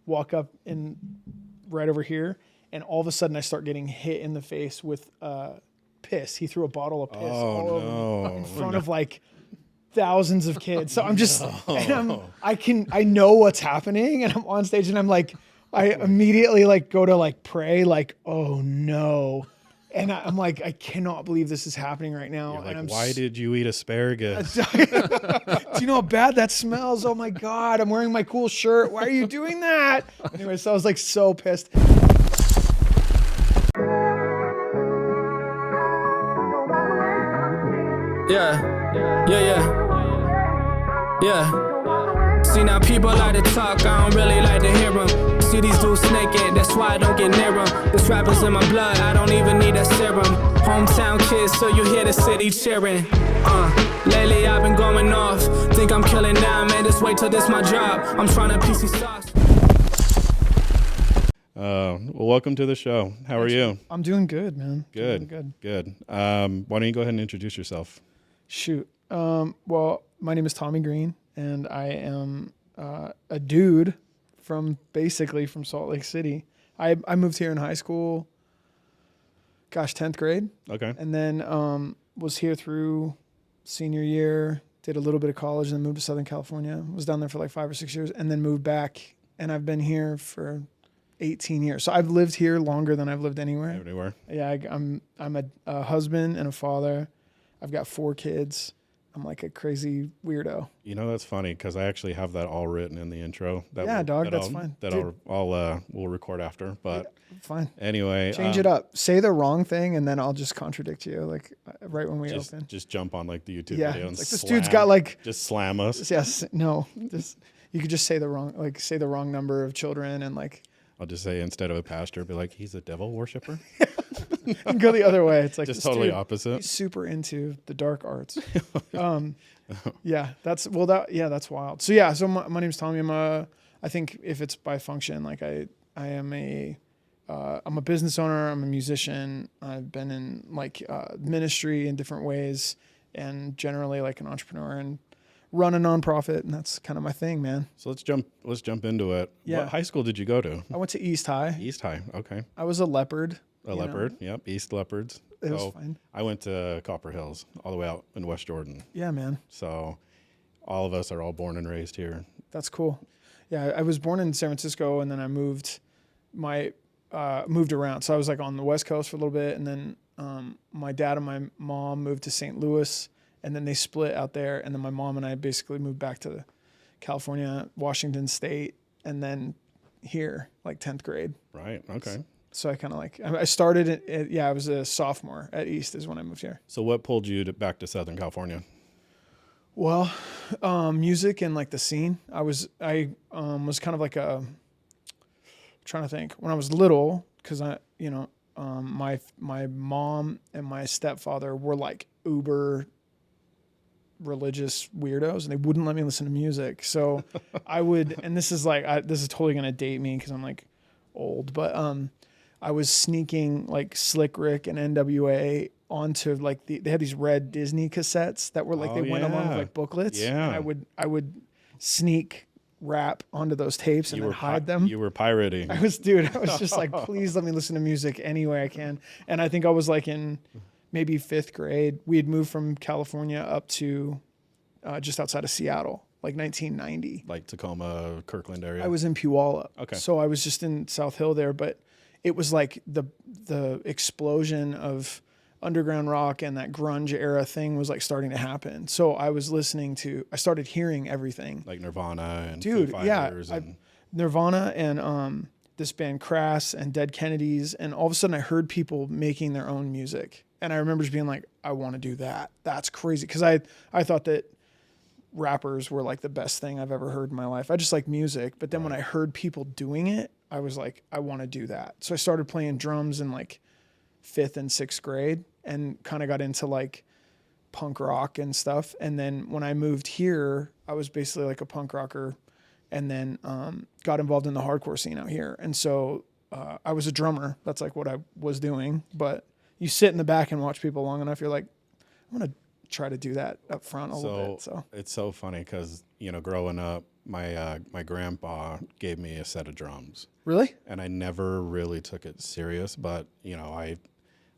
walk up in right over here, and all of a sudden I start getting hit in the face with piss. He threw a bottle of piss all over me in front of like thousands of kids. So I'm just, and I know what's happening, and I'm on stage, and I'm like, I immediately like go to like pray, like, oh no. And I'm like, I cannot believe this is happening right now. You're like, and why did you eat asparagus? Do you know how bad that smells? Oh my God, I'm wearing my cool shirt. Why are you doing that? Anyway, so I was like so pissed. Yeah. See, now people like to talk, I don't really like to hear them. See these dudes naked, that's why I don't get near them. This rap is in my blood, I don't even need a serum. Hometown kids, so you hear the city cheering. Lately I've been going off. Think I'm killing now, man, just wait till this my job. I'm trying to PC sauce. Well, welcome to the show. How are you? I'm doing good, man. Good. Why don't you go ahead and introduce yourself? Shoot. Well, my name is Tommy Green, and I am a dude basically from Salt Lake City. I moved here in high school, 10th grade. Okay. And then was here through senior year, did a little bit of college, and then moved to Southern California. Was down there for like 5 or 6 years, and then moved back. And I've been here for 18 years. So I've lived here longer than I've lived anywhere. Everywhere. Yeah, I'm a husband and a father. I've got 4 kids. I'm like a crazy weirdo. You know, that's funny because I actually have that all written in the intro. That's fine. We'll record after. But fine. Anyway, change it up. Say the wrong thing, and then I'll just contradict you, like right when we open. Just jump on like the YouTube Yeah, video and like this dude's got like just slam us. Yes, no. You could just say the wrong number of children, and like I'll just say instead of a pastor, be like, he's a devil worshiper. And go the other way. It's like just totally opposite. He's super into the dark arts. That's wild. So my name's Tommy. I think if it's by function, like I'm a business owner. I'm a musician. I've been in like ministry in different ways, and generally like an entrepreneur and run a nonprofit, and that's kind of my thing, man. So let's jump into it. Yeah. What high school did you go to? I went to East High. East High, okay. I was a leopard. Yep, East Leopards. It was fine. I went to Copper Hills, all the way out in West Jordan. Yeah, man. So all of us are all born and raised here. That's cool. Yeah, I was born in San Francisco, and then I moved around. So I was like on the West Coast for a little bit, and then my dad and my mom moved to St. Louis, and then they split out there, and then my mom and I basically moved back to California, Washington State, and then here, like 10th grade. Right, okay. So I kind of I started I was a sophomore at East is when I moved here. So what pulled you back to Southern California? Well, music and like the scene. I was kind of like trying to think when I was little, because my mom and my stepfather were like uber religious weirdos, and they wouldn't let me listen to music. So I would, and this is totally gonna date me because I'm like old, but I was sneaking like Slick Rick and NWA onto like they had these red Disney cassettes that were like went along with like booklets. Yeah. And I would sneak rap onto those tapes and then hide them. You were pirating. I was just like, please let me listen to music any way I can. And I think I was like in maybe 5th grade. We had moved from California up to just outside of Seattle, like 1990. Like Tacoma, Kirkland area? I was in Puyallup. Okay. So I was just in South Hill there, but it was like the explosion of underground rock and that grunge era thing was like starting to happen. So I started hearing everything. Like Nirvana and Dude, Foo Fighters Nirvana and this band Crass and Dead Kennedys, and all of a sudden I heard people making their own music. And I remember just being like, I want to do that. That's crazy. Because I thought that rappers were like the best thing I've ever heard in my life. I just like music. But then when I heard people doing it, I was like, I want to do that. So I started playing drums in like 5th and 6th grade and kind of got into like punk rock and stuff. And then when I moved here, I was basically like a punk rocker, and then got involved in the hardcore scene out here. And so I was a drummer. That's like what I was doing. But you sit in the back and watch people long enough, you're like, I'm going to try to do that up front a little bit. So it's so funny because, growing up, my grandpa gave me a set of drums, Really? and I never really took it serious. But you know,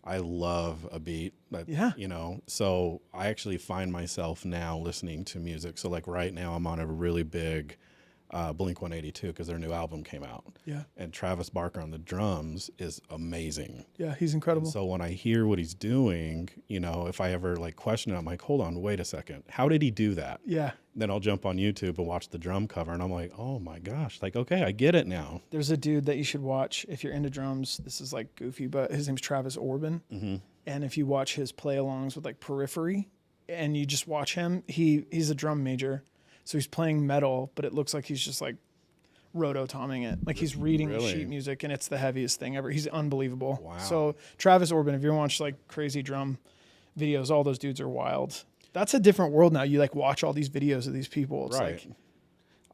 I love a beat. That, Yeah. You know, so I actually find myself now listening to music. So like right now, I'm on a really big Blink 182 because their new album came out. Yeah. And Travis Barker on the drums is amazing. Yeah, he's incredible. And so when I hear what he's doing, you know, if I ever like question it, I'm like, hold on, wait a second. How did he do that? Yeah. Then I'll jump on YouTube and watch the drum cover and I'm like, oh my gosh, like, okay, I get it now. There's a dude that you should watch if you're into drums. This is like goofy, but his name's Travis Orban. Mm-hmm. And if you watch his play alongs with like Periphery and you just watch him, he's a drum major. So he's playing metal, but it looks like he's just like rototoming it. Like he's reading the sheet music and it's the heaviest thing ever. He's unbelievable. Wow. So Travis Orban, if you watch like crazy drum videos, all those dudes are wild. That's a different world now. You like watch all these videos of these people. It's Right.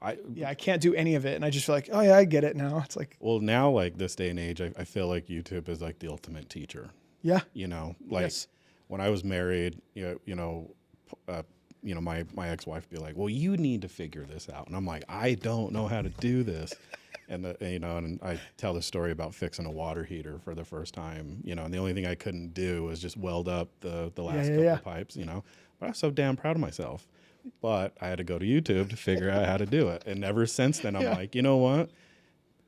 like, I can't do any of it. And I just feel like, oh yeah, I get it now. It's like, Well, now like this day and age, I feel like YouTube is like the ultimate teacher. yeah. You know, like Yes. when I was married, my ex-wife would be like, well, you need to figure this out. And I'm like, I don't know how to do this. And I tell the story about fixing a water heater for the first time, you know, and the only thing I couldn't do was just weld up the last couple of pipes, you know, but I was so damn proud of myself. But I had to go to YouTube to figure out how to do it. And ever since then, I'm like, you know what?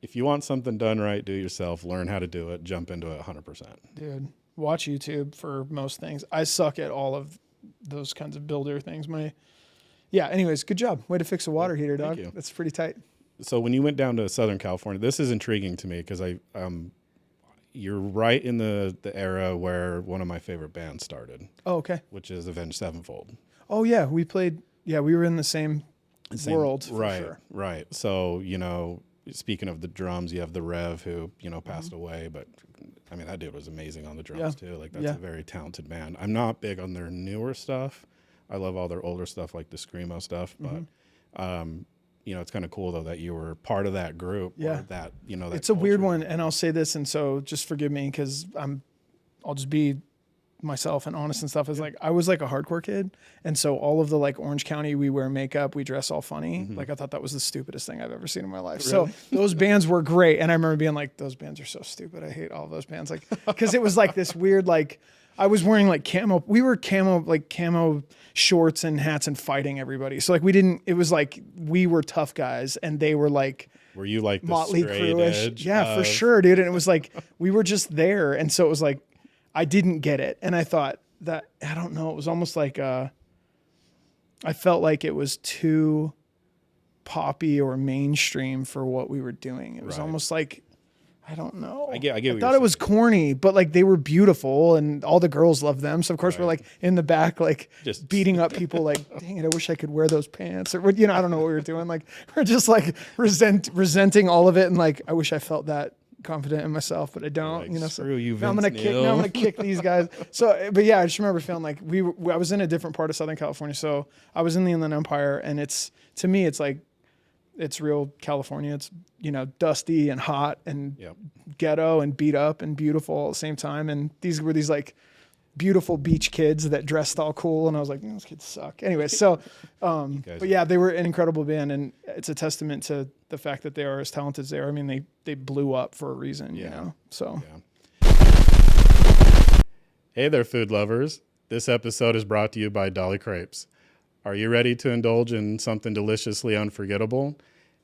If you want something done right, do it yourself, learn how to do it, jump into it 100%. Dude, watch YouTube for most things. I suck at all of those kinds of builder things. Anyways, good job. Way to fix a water heater, dog. Thank you. That's pretty tight. So when you went down to Southern California, this is intriguing to me because you're right in the era where one of my favorite bands started. Oh, okay. Which is Avenged Sevenfold. Oh yeah, we were in the same world for right, sure. Right. So, you know, speaking of the drums, you have the Rev who, you know, passed away, but I mean, that dude was amazing on the drums too. Like that's a very talented band. I'm not big on their newer stuff. I love all their older stuff, like the Screamo stuff, but, you know, it's kind of cool though that you were part of that group. Yeah. Or that, you know, that It's a weird culture. one. And I'll say this. And so just forgive me because I'll just be myself and honest and stuff. Is like, I was like a hardcore kid. And so all of the like Orange County, we wear makeup, we dress all funny. Like I thought that was the stupidest thing I've ever seen in my life. Really? So those bands were great. And I remember being like, those bands are so stupid. I hate all of those bands. Like, cause it was like this weird, like I was wearing like camo, we were camo shorts and hats and fighting everybody. So like it was like, we were tough guys and they were like, Were you like the Motley straight Crue-ish. edge? Yeah, for sure, dude. And it was like, we were just there. And so it was like, I didn't get it. And I thought that, I don't know, it was almost like, I felt like it was too poppy or mainstream for what we were doing. It was Right. almost like, I don't know. I get what you're thought it was corny, but like they were beautiful and all the girls loved them. So of course we're like in the back, like Just- beating up people like, dang it, I wish I could wear those pants or, you know, I don't know what we were doing. Like we're just like resenting all of it. And like, I wish I felt that confident in myself, but I don't, Like, you know, screw you, now I'm Vince going to Neil. now I'm going to kick these guys. So, but yeah, I just remember feeling like I was in a different part of Southern California. So I was in the Inland Empire and to me, it's like, it's real California. It's, you know, dusty and hot and Yep. ghetto and beat up and beautiful at the same time. And these were these like beautiful beach kids that dressed all cool. And I was like, those kids suck. Anyway, so, but yeah, they were an incredible band. And it's a testament to the fact that they are as talented as they are. I mean, they blew up for a reason, you know? So Yeah. Hey there, food lovers. This episode is brought to you by Dolly Crepes. Are you ready to indulge in something deliciously unforgettable?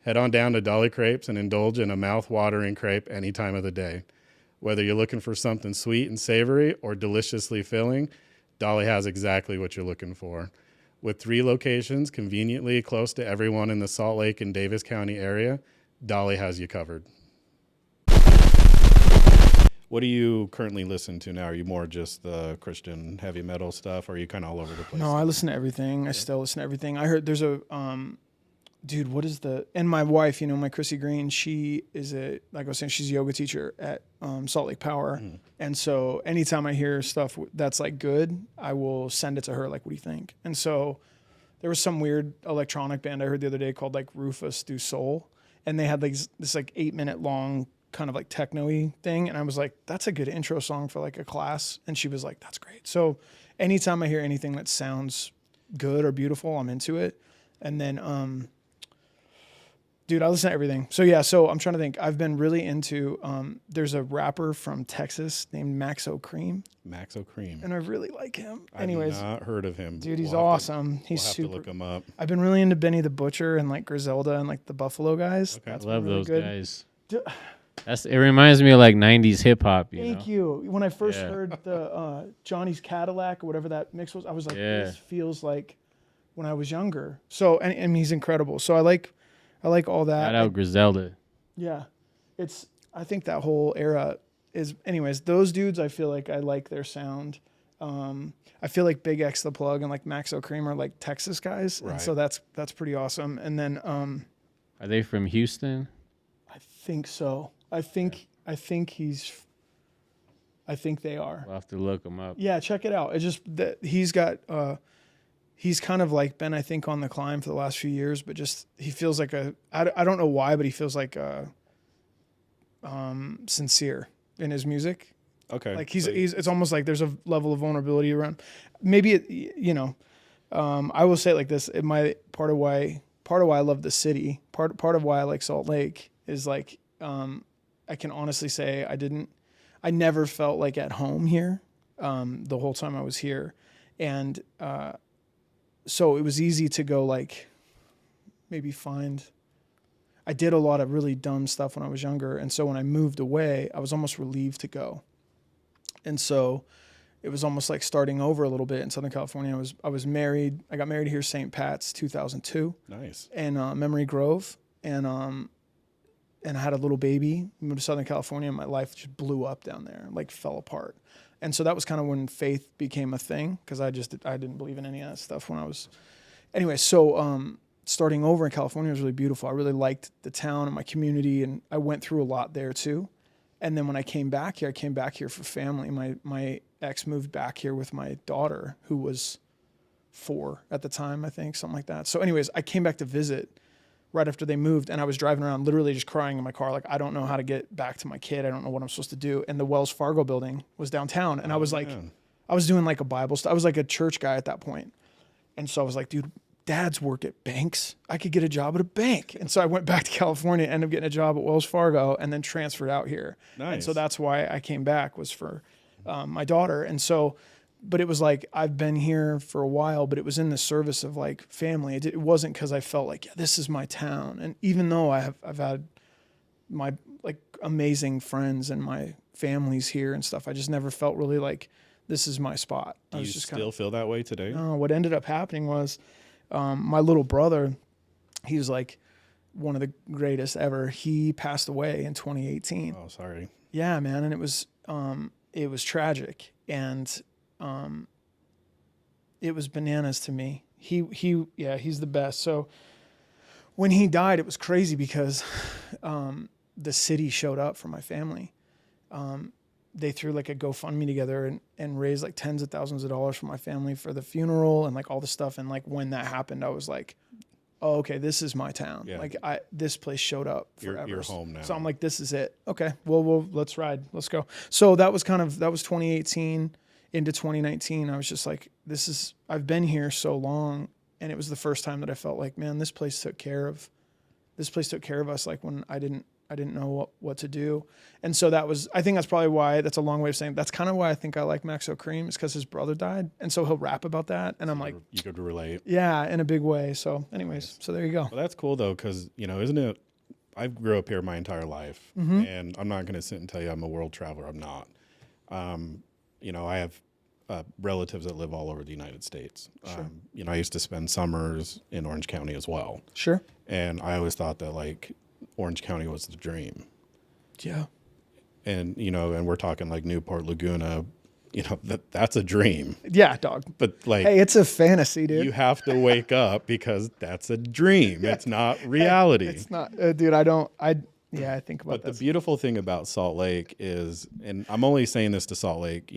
Head on down to Dolly Crepes and indulge in a mouth-watering crepe any time of the day. Whether you're looking for something sweet and savory or deliciously filling, Dolly has exactly what you're looking for. With 3 locations conveniently close to everyone in the Salt Lake and Davis County area, Dolly has you covered. What do you currently listen to now? Are you more just the Christian heavy metal stuff, or are you kind of all over the place? no, I listen to everything. I still listen to everything. I heard there's a, dude, and my wife, you know, my Chrissy Green, she is like I was saying, she's a yoga teacher at Salt Lake Power. And so anytime I hear stuff that's like good, I will send it to her. Like, what do you think? And so there was some weird electronic band I heard the other day called like Rufus Du Sol. And they had like this like 8-minute long kind of like techno-y thing. And I was like, that's a good intro song for like a class. And she was like, that's great. So anytime I hear anything that sounds good or beautiful, I'm into it. And then, Dude, I listen to everything. So yeah, so I'm trying to think. I've been really into, there's a rapper from Texas named Maxo Cream, and I really like him. Anyways, I've not heard of him. dude, he's awesome. He's we'll have super. to look him up. I've been really into Benny the Butcher and like Griselda and like the Buffalo guys. Okay. That's I love been really those good. guys. It reminds me of like 90s hip hop, Thank you. When I first heard the Johnny's Cadillac or whatever that mix was, I was like, this feels like when I was younger. So, and he's incredible. So I like all that. Shout out Griselda. Yeah. I think that whole era is, anyways, those dudes, I feel like I like their sound. I feel like Big X the Plug and like Maxo Cream are like Texas guys. Right. And so that's pretty awesome. And then, are they from Houston? I think so. I think they are. We'll have to look them up. Yeah, check it out. It's just that he's got, he's kind of like been, I think, on the climb for the last few years, but just, he feels like I don't know why, but he feels like sincere in his music. Okay. Like it's almost like there's a level of vulnerability around. Maybe I will say it like this. Part of why I love the city, part of why I like Salt Lake is like, I can honestly say I never felt like at home here, the whole time I was here. And, so it was easy to go like, maybe I did a lot of really dumb stuff when I was younger. And so when I moved away, I was almost relieved to go. And so it was almost like starting over a little bit in Southern California. I was married. I got married here, St. Pat's, 2002. Nice. And Memory Grove. And I had a little baby, moved to Southern California, and my life just blew up down there, like fell apart. And so that was kind of when faith became a thing, because I didn't believe in any of that stuff when I was, anyway. So starting over in California was really beautiful. I really liked the town and my community, and I went through a lot there too. And then when I came back here for family. My ex moved back here with my daughter, who was 4 at the time, I think, something like that. So anyways, I came back to visit right after they moved, and I was driving around literally just crying in my car, like, I don't know how to get back to my kid. I don't know what I'm supposed to do. And the Wells Fargo building was downtown, and I was like, I was doing like a Bible study. I was like a church guy at that point. And so I was like, dude, dads work at banks. I could get a job at a bank. And so I went back to California, ended up getting a job at Wells Fargo, and then transferred out here. Nice. And so that's why I came back, was for my daughter. And so, but it was like, I've been here for a while, but it was in the service of like family. It wasn't because I felt like, yeah, this is my town. And even though I've had my like amazing friends and my family's here and stuff, I just never felt really like this is my spot. Do you still feel that way today? No, what ended up happening was my little brother, he was like one of the greatest ever. He passed away in 2018. Oh, sorry. Yeah, man. And it was tragic. And it was bananas to me. He's the best. So when he died, it was crazy because the city showed up for my family. They threw like a GoFundMe together and raised like tens of thousands of dollars for my family for the funeral and like all the stuff. And like when that happened, I was like, oh, okay, this is my town. Yeah. Like this place showed up forever. You're home now. So I'm like, this is it. Okay, well, let's ride. Let's go. So that was 2018 into 2019. I was just like, I've been here so long. And it was the first time that I felt like, man, this place took care of us. Like when I didn't know what to do. And so I think that's probably why, that's a long way of saying, that's kind of why I think I like Maxo Cream, is because his brother died. And so he'll rap about that. And I'm like, you could relate. Yeah, in a big way. So anyways, So there you go. Well, that's cool though. Cause isn't it, I grew up here my entire life, and I'm not going to sit and tell you I'm a world traveler. I'm not. I have relatives that live all over the United States. Sure. I used to spend summers in Orange County as well. Sure. And I always thought that like Orange County was the dream. Yeah. And, and we're talking like Newport, Laguna, that's a dream. Yeah, dog. But like, hey, it's a fantasy, dude. You have to wake up because that's a dream. Yeah. It's not reality. It's not, dude. I think about that. But the beautiful thing about Salt Lake is, and I'm only saying this to Salt Lake,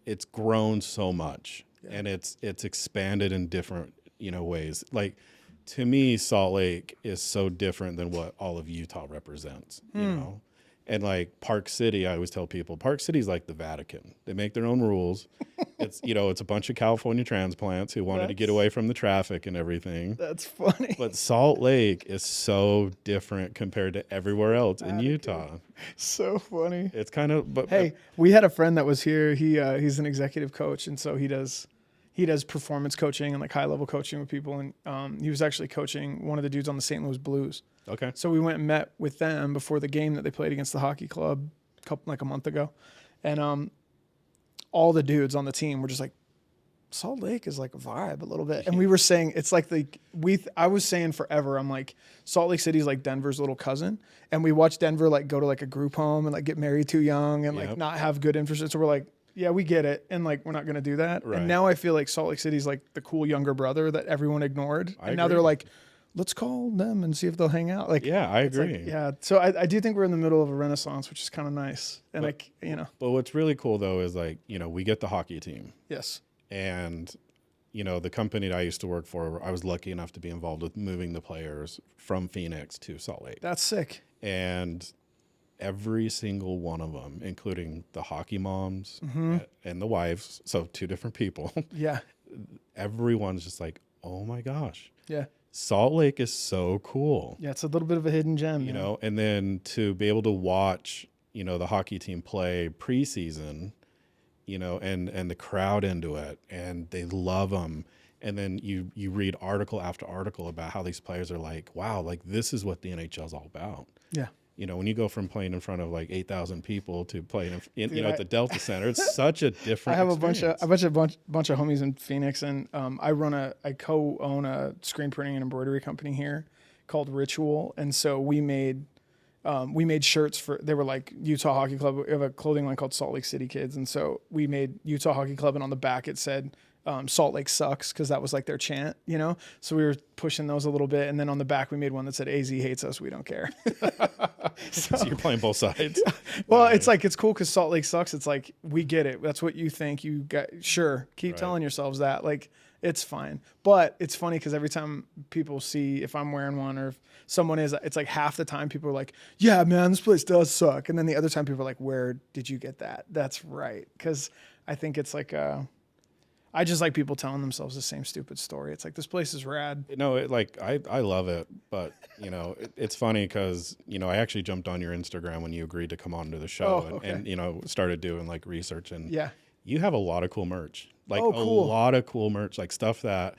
it's grown so much, and it's expanded in different, ways. Like, to me, Salt Lake is so different than what all of Utah represents, you know? And like Park City, I always tell people, Park City's like the Vatican. They make their own rules. It's it's a bunch of California transplants who wanted to get away from the traffic and everything. That's funny. But Salt Lake is so different compared to everywhere else in Utah. So funny. It's kind of hey, we had a friend that was here. He's an executive coach, and so he does performance coaching and like high level coaching with people. And he was actually coaching one of the dudes on the St. Louis Blues. Okay. So we went and met with them before the game that they played against the hockey club a month ago, and all the dudes on the team were just like, Salt Lake is like a vibe a little bit. And we were saying, it's like I was saying forever, I'm like, Salt Lake City is like Denver's little cousin. And we watched Denver like go to like a group home and like get married too young and like not have good infrastructure. So we're like, yeah, we get it. And like, we're not going to do that. Right. And now I feel like Salt Lake City is like the cool younger brother that everyone ignored. I now agree. they're like, let's call them and see if they'll hang out. Like, yeah, I agree. like, yeah. So I do think we're in the middle of a renaissance, which is kind of nice. And But what's really cool though is like, we get the hockey team. Yes. And the company that I used to work for, I was lucky enough to be involved with moving the players from Phoenix to Salt Lake. That's sick. And every single one of them, including the hockey moms and the wives, so two different people. Yeah. Everyone's just like, oh my gosh. Yeah. Salt Lake is so cool. Yeah, it's a little bit of a hidden gem. You know, and then to be able to watch, the hockey team play preseason, and the crowd into it, and they love them. And then you read article after article about how these players are like, wow, like this is what the NHL is all about. Yeah. When you go from playing in front of like 8,000 people to playing at the Delta Center, it's such a different. I have experience. a bunch of homies in Phoenix, and I co-own a screen printing and embroidery company here called Ritual, and so we made shirts they were like Utah Hockey Club. We have a clothing line called Salt Lake City Kids, and so we made Utah Hockey Club, and on the back it said Salt Lake sucks, because that was like their chant, so we were pushing those a little bit, and then on the back we made one that said AZ hates us, we don't care. So you're playing both sides. Well, it's like, it's cool because Salt Lake sucks. It's like, we get it, that's what you think, you got, sure, keep telling yourselves that, like, it's fine. But it's funny because every time people see if I'm wearing one or if someone is, it's like half the time people are like, yeah, man, this place does suck, and then the other time people are like, where did you get that? That's right, because I think it's like I just like people telling themselves the same stupid story. It's like, this place is rad. I love it, but it's funny because I actually jumped on your Instagram when you agreed to come on to the show and started doing like research, and you have a lot of cool merch, like a lot of cool merch, like stuff that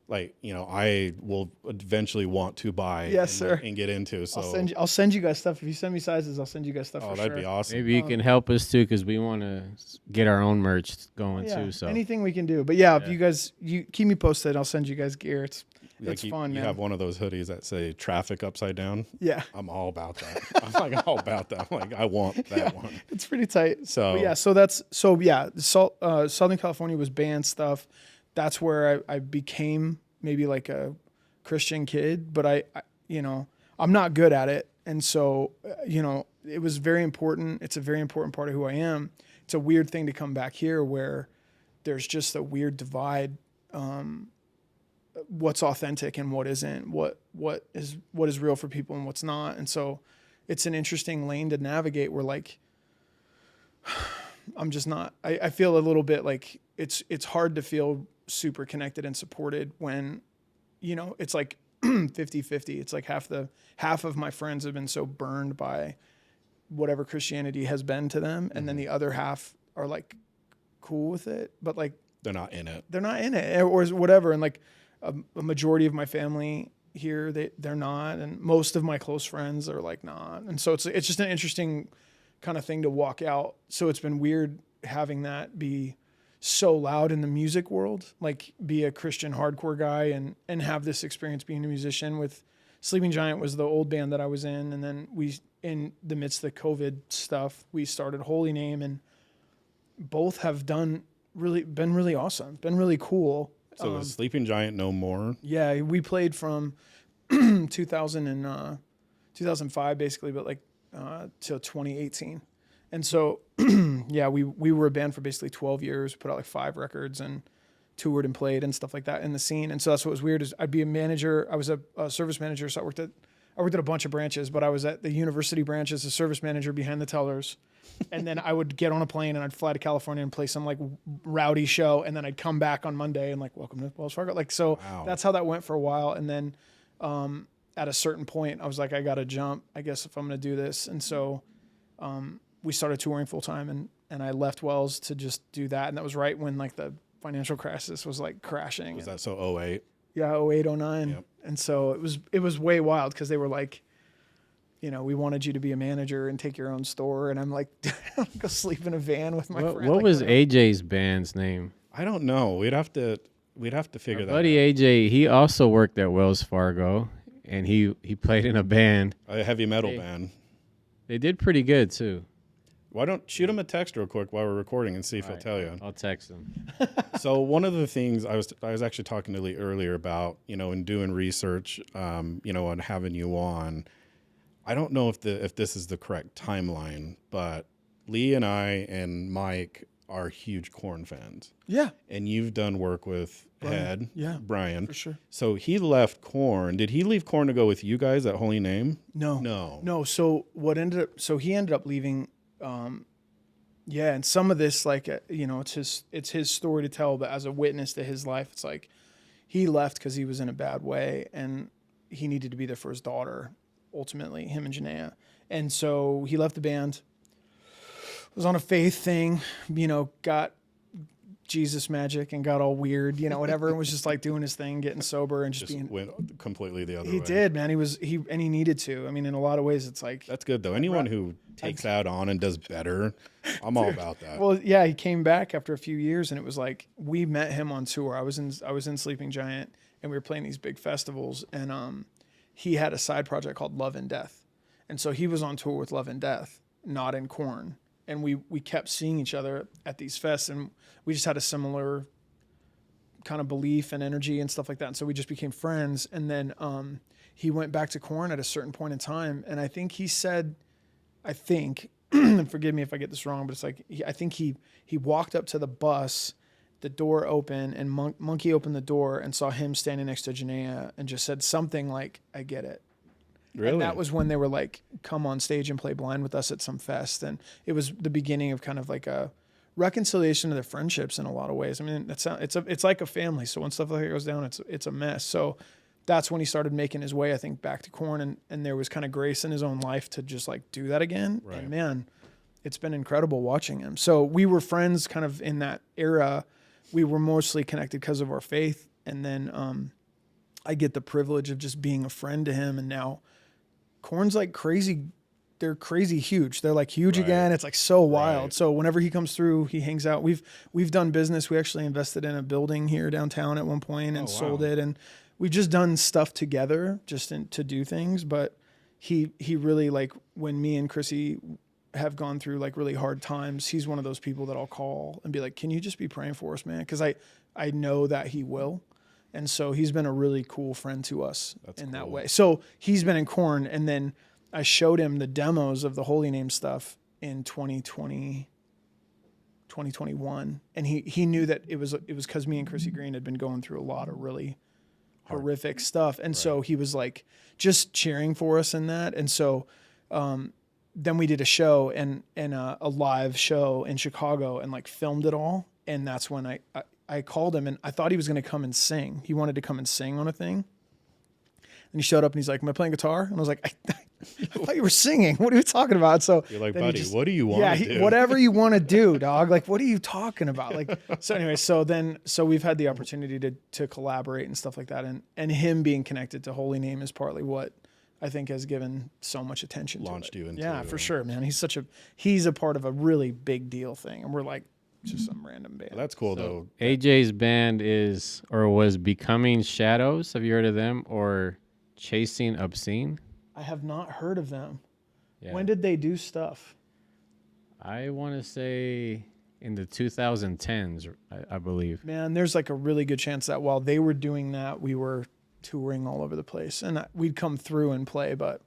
like, I will eventually want to buy and get into. So I'll send you guys stuff. If you send me sizes, I'll send you guys stuff. Oh, that'd be awesome. Maybe you can help us too, because we want to get our own merch going too. So anything we can do. But if you guys, you keep me posted, I'll send you guys gear. It's fun, man. You have one of those hoodies that say traffic upside down. Yeah. I'm all about that. I'm like all about that. I'm like, I want that one. It's pretty tight. So Southern California was band stuff. That's where I became maybe like a Christian kid, but I'm not good at it. And so, it was very important. It's a very important part of who I am. It's a weird thing to come back here where there's just a weird divide. What's authentic and what isn't, what is real for people and what's not. And so it's an interesting lane to navigate where like, I'm just not, I feel a little bit like it's hard to feel super connected and supported when, it's like 50-50. It's like half of my friends have been so burned by whatever Christianity has been to them. And then the other half are like cool with it, but like, they're not in it or whatever. And like a majority of my family here, they're not. And most of my close friends are like not. And so it's just an interesting kind of thing to walk out. So it's been weird having that be so loud in the music world, like be a Christian hardcore guy and have this experience being a musician with Sleeping Giant was the old band that I was in. And then in the midst of the COVID stuff, we started Holyname, and both have been really awesome, been really cool. So is Sleeping Giant no more? Yeah, we played from 2005 basically, but like till 2018. And so, we were a band for basically 12 years, put out like 5 records and toured and played and stuff like that in the scene. And so that's what was weird is I'd be a manager. I was a service manager. So I I worked at a bunch of branches, but I was at the university branch as a service manager behind the tellers. And then I would get on a plane and I'd fly to California and play some like rowdy show. And then I'd come back on Monday and like, welcome to Wells Fargo. Like, so that's how that went for a while. And then at a certain point, I was like, I got to jump, I guess, if I'm going to do this. And so we started touring full time and I left Wells to just do that. And that was right when like the financial crisis was like crashing. Was that so 08? Yeah, 08, 09. Yep. And so it was way wild because they were like, you know, we wanted you to be a manager and take your own store. And I'm like, go sleep in a van with my friend. What like, was AJ's band's name? I don't know. We'd have to figure that out. Buddy AJ, he also worked at Wells Fargo, and he played in a band. A heavy metal band. They did pretty good, too. Why don't shoot him a text real quick while we're recording and see if he'll tell you. I'll text him. So one of the things I was actually talking to Lee earlier about, you know, in doing research, you know, and having you on, I don't know if this is the correct timeline, but Lee and I and Mike are huge Korn fans. Yeah. And you've done work with Brian. For sure. So he left Korn. Did he leave Korn to go with you guys at Holyname? No. So he ended up leaving. And some of this, like, you know, it's his story to tell, but as a witness to his life, it's like he left because he was in a bad way and he needed to be there for his daughter, ultimately, him and Janaea. And so he left the band, was on a faith thing, you know, got Jesus magic and got all weird, you know, whatever, and was just like doing his thing, getting sober and just being went completely the other way. He did, man. He needed to. I mean, in a lot of ways, it's like that's good though. Anyone who takes that on and does better, I'm all about that. Well, yeah, he came back after a few years, and it was like we met him on tour. I was in Sleeping Giant, and we were playing these big festivals, and he had a side project called Love and Death, and so he was on tour with Love and Death, not in Korn. And we kept seeing each other at these fests, and we just had a similar kind of belief and energy and stuff like that. And so we just became friends. And then he went back to Korn at a certain point in time. And I think he said, and forgive me if I get this wrong, but it's like, I think he walked up to the bus, the door open, and Monkey opened the door and saw him standing next to Janaea and just said something like, I get it. Really? And that was when they were like, come on stage and play Blind with us at some fest. And it was the beginning of kind of like a reconciliation of their friendships in a lot of ways. I mean, it's like a family. So when stuff like that goes down, it's a mess. So that's when he started making his way, I think, back to Korn. And there was kind of grace in his own life to just like do that again. Right. And man, it's been incredible watching him. So we were friends kind of in that era. We were mostly connected because of our faith. And then I get the privilege of just being a friend to him. And now Korn's like crazy. They're crazy huge. They're like huge again. It's like so wild. Right. So whenever he comes through, he hangs out. We've done business. We actually invested in a building here downtown at one point and sold it. And we've just done stuff together to do things. But he really, like, when me and Chrissy have gone through like really hard times, he's one of those people that I'll call and be like, can you just be praying for us, man? Because I know that he will. And so he's been a really cool friend to us that way. So he's been in Korn, and then I showed him the demos of the Holyname stuff in 2021. And he knew that it was because me and Chrissy Green had been going through a lot of really horrific stuff. And so he was like just cheering for us in that. And so then we did a show and a live show in Chicago and like filmed it all. And that's when I called him, and I thought he was going to come and sing. He wanted to come and sing on a thing. And he showed up and he's like, am I playing guitar? And I was like, I thought you were singing. What are you talking about? So you're like, buddy, what do you want to do? Whatever you want to do, dog. Like, what are you talking about? Like, so anyway, so we've had the opportunity to collaborate and stuff like that. And him being connected to Holyname is partly what I think has given so much attention Launched to it. you into Yeah, for sure, man. He's a part of a really big deal thing. And we're like, just some random band. Well, that's cool, though. AJ's band was Becoming Shadows. Have you heard of them? Or Chasing Obscene? I have not heard of them. Yeah. When did they do stuff? I want to say in the 2010s, I believe. Man, there's like a really good chance that while they were doing that, we were touring all over the place. And we'd come through and play, but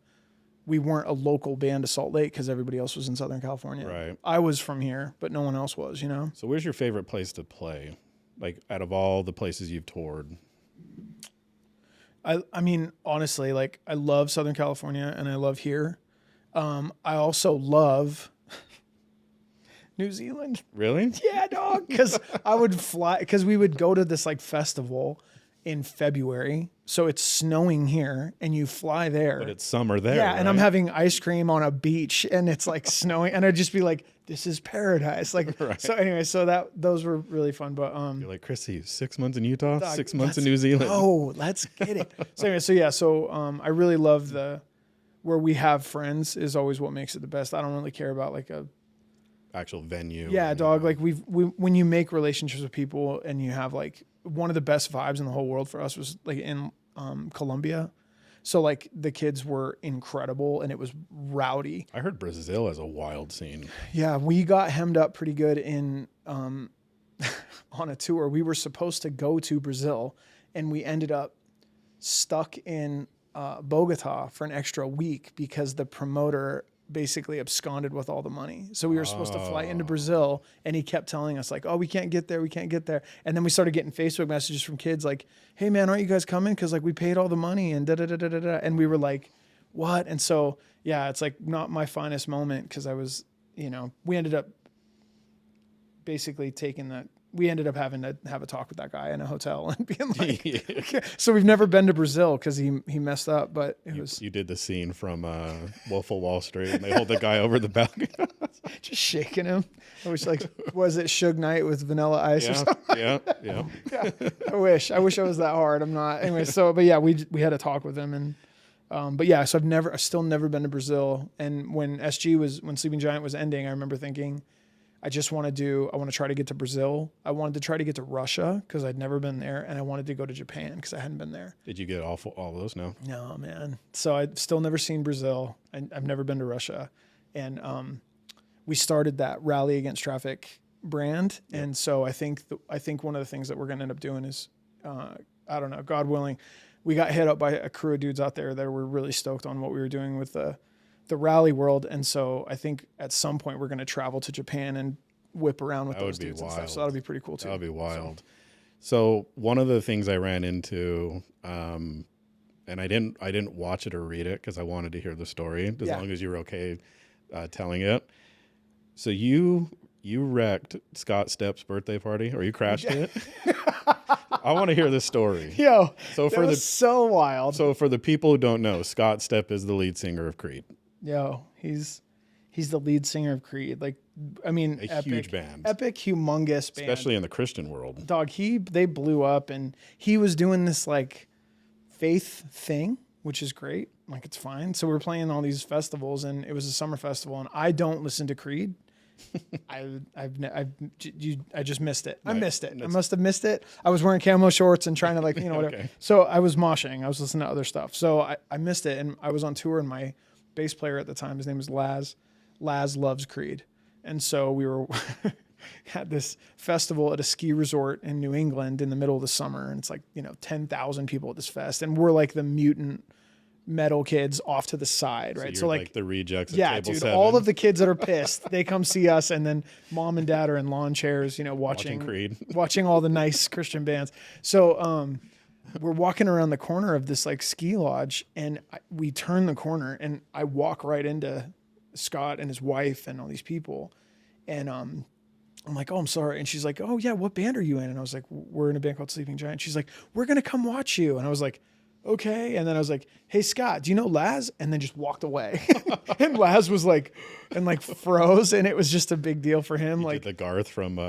we weren't a local band to Salt Lake because everybody else was in Southern California. Right. I was from here, but no one else was, you know? So where's your favorite place to play? Like, out of all the places you've toured? I mean, honestly, like I love Southern California and I love here. I also love New Zealand. Really? Yeah, dog. Because I would fly, because we would go to this like festival in February. So it's snowing here and you fly there. But it's summer there. Yeah, and I'm right? having ice cream on a beach and it's like snowing. And I'd just be like, this is paradise. Like, Right. so anyway, so those were really fun. But You're like, Chrissy, 6 months in Utah, dog, 6 months in let's New Zealand. Oh, let's get it. So anyway, so I really love where we have friends is always what makes it the best. I don't really care about like a Actual venue. yeah, dog. Like when you make relationships with people and you have like one of the best vibes in the whole world for us was like in Colombia. So like the kids were incredible and it was rowdy. I heard Brazil has a wild scene. Yeah, we got hemmed up pretty good in on a tour. We were supposed to go to Brazil and we ended up stuck in Bogota for an extra week because the promoter basically absconded with all the money. So we were supposed to fly into Brazil and he kept telling us like, oh, we can't get there. We can't get there. And then we started getting Facebook messages from kids like, hey man, aren't you guys coming? Cause like we paid all the money and da da da da da da. And we were like, what? And so, yeah, it's like not my finest moment. Cause I was, we ended up basically we ended up having to have a talk with that guy in a hotel and being like, okay. So we've never been to Brazil because he messed up, but You did the scene from Wolf of Wall Street and they hold the guy over the balcony. just shaking him. I wish was it Suge Knight with Vanilla Ice or something? yeah. Yeah. I wish I was that hard. I'm not. Anyway, but yeah, we had a talk with him and, but yeah, so I've still never been to Brazil. And when Sleeping Giant was ending, I remember thinking, I want to try to get to Brazil. I wanted to try to get to Russia because I'd never been there. And I wanted to go to Japan because I hadn't been there. Did you get all of those? No. No, man. So I've still never seen Brazil. I've never been to Russia. And we started that Rally Against Traffic brand. Yep. And so I think one of the things that we're going to end up doing is, I don't know, God willing, we got hit up by a crew of dudes out there that were really stoked on what we were doing with the rally world. And so I think at some point we're going to travel to Japan and whip around with those dudes and stuff. So that'll be pretty cool too. That'll be wild. So one of the things I ran into, and I didn't watch it or read it because I wanted to hear the story as long as you were okay telling it. So you wrecked Scott Stepp's birthday party or you crashed it? I want to hear this story. Yo, so that was so wild. So for the people who don't know, Scott Stepp is the lead singer of Creed. Yo, he's the lead singer of Creed. Like, I mean, huge band, epic, humongous band, especially in the Christian world. Dog, they blew up, and he was doing this like faith thing, which is great. Like, it's fine. So we were playing all these festivals, and it was a summer festival, and I don't listen to Creed. I just missed it. I missed it. I must have missed it. I was wearing camo shorts and trying to whatever. Okay. So I was moshing. I was listening to other stuff. So I missed it, and I was on tour, and my bass player at the time, his name was Laz. Laz loves Creed. And so we were at this festival at a ski resort in New England in the middle of the summer. And it's like, 10,000 people at this fest. And we're like the mutant metal kids off to the side, right? So like the rejects at table dude, 7. all of the kids that are pissed, they come see us. And then mom and dad are in lawn chairs, watching Creed, watching all the nice Christian bands. So, we're walking around the corner of this like ski lodge and we turn the corner and I walk right into Scott and his wife and all these people. And I'm like, oh, I'm sorry. And she's like, oh yeah, what band are you in? And I was like, we're in a band called Sleeping Giant. She's like, we're going to come watch you. And I was like, okay. And then I was like, hey Scott, do you know Laz? And then just walked away. And Laz was like, and like froze. And it was just a big deal for him. You like did the Garth from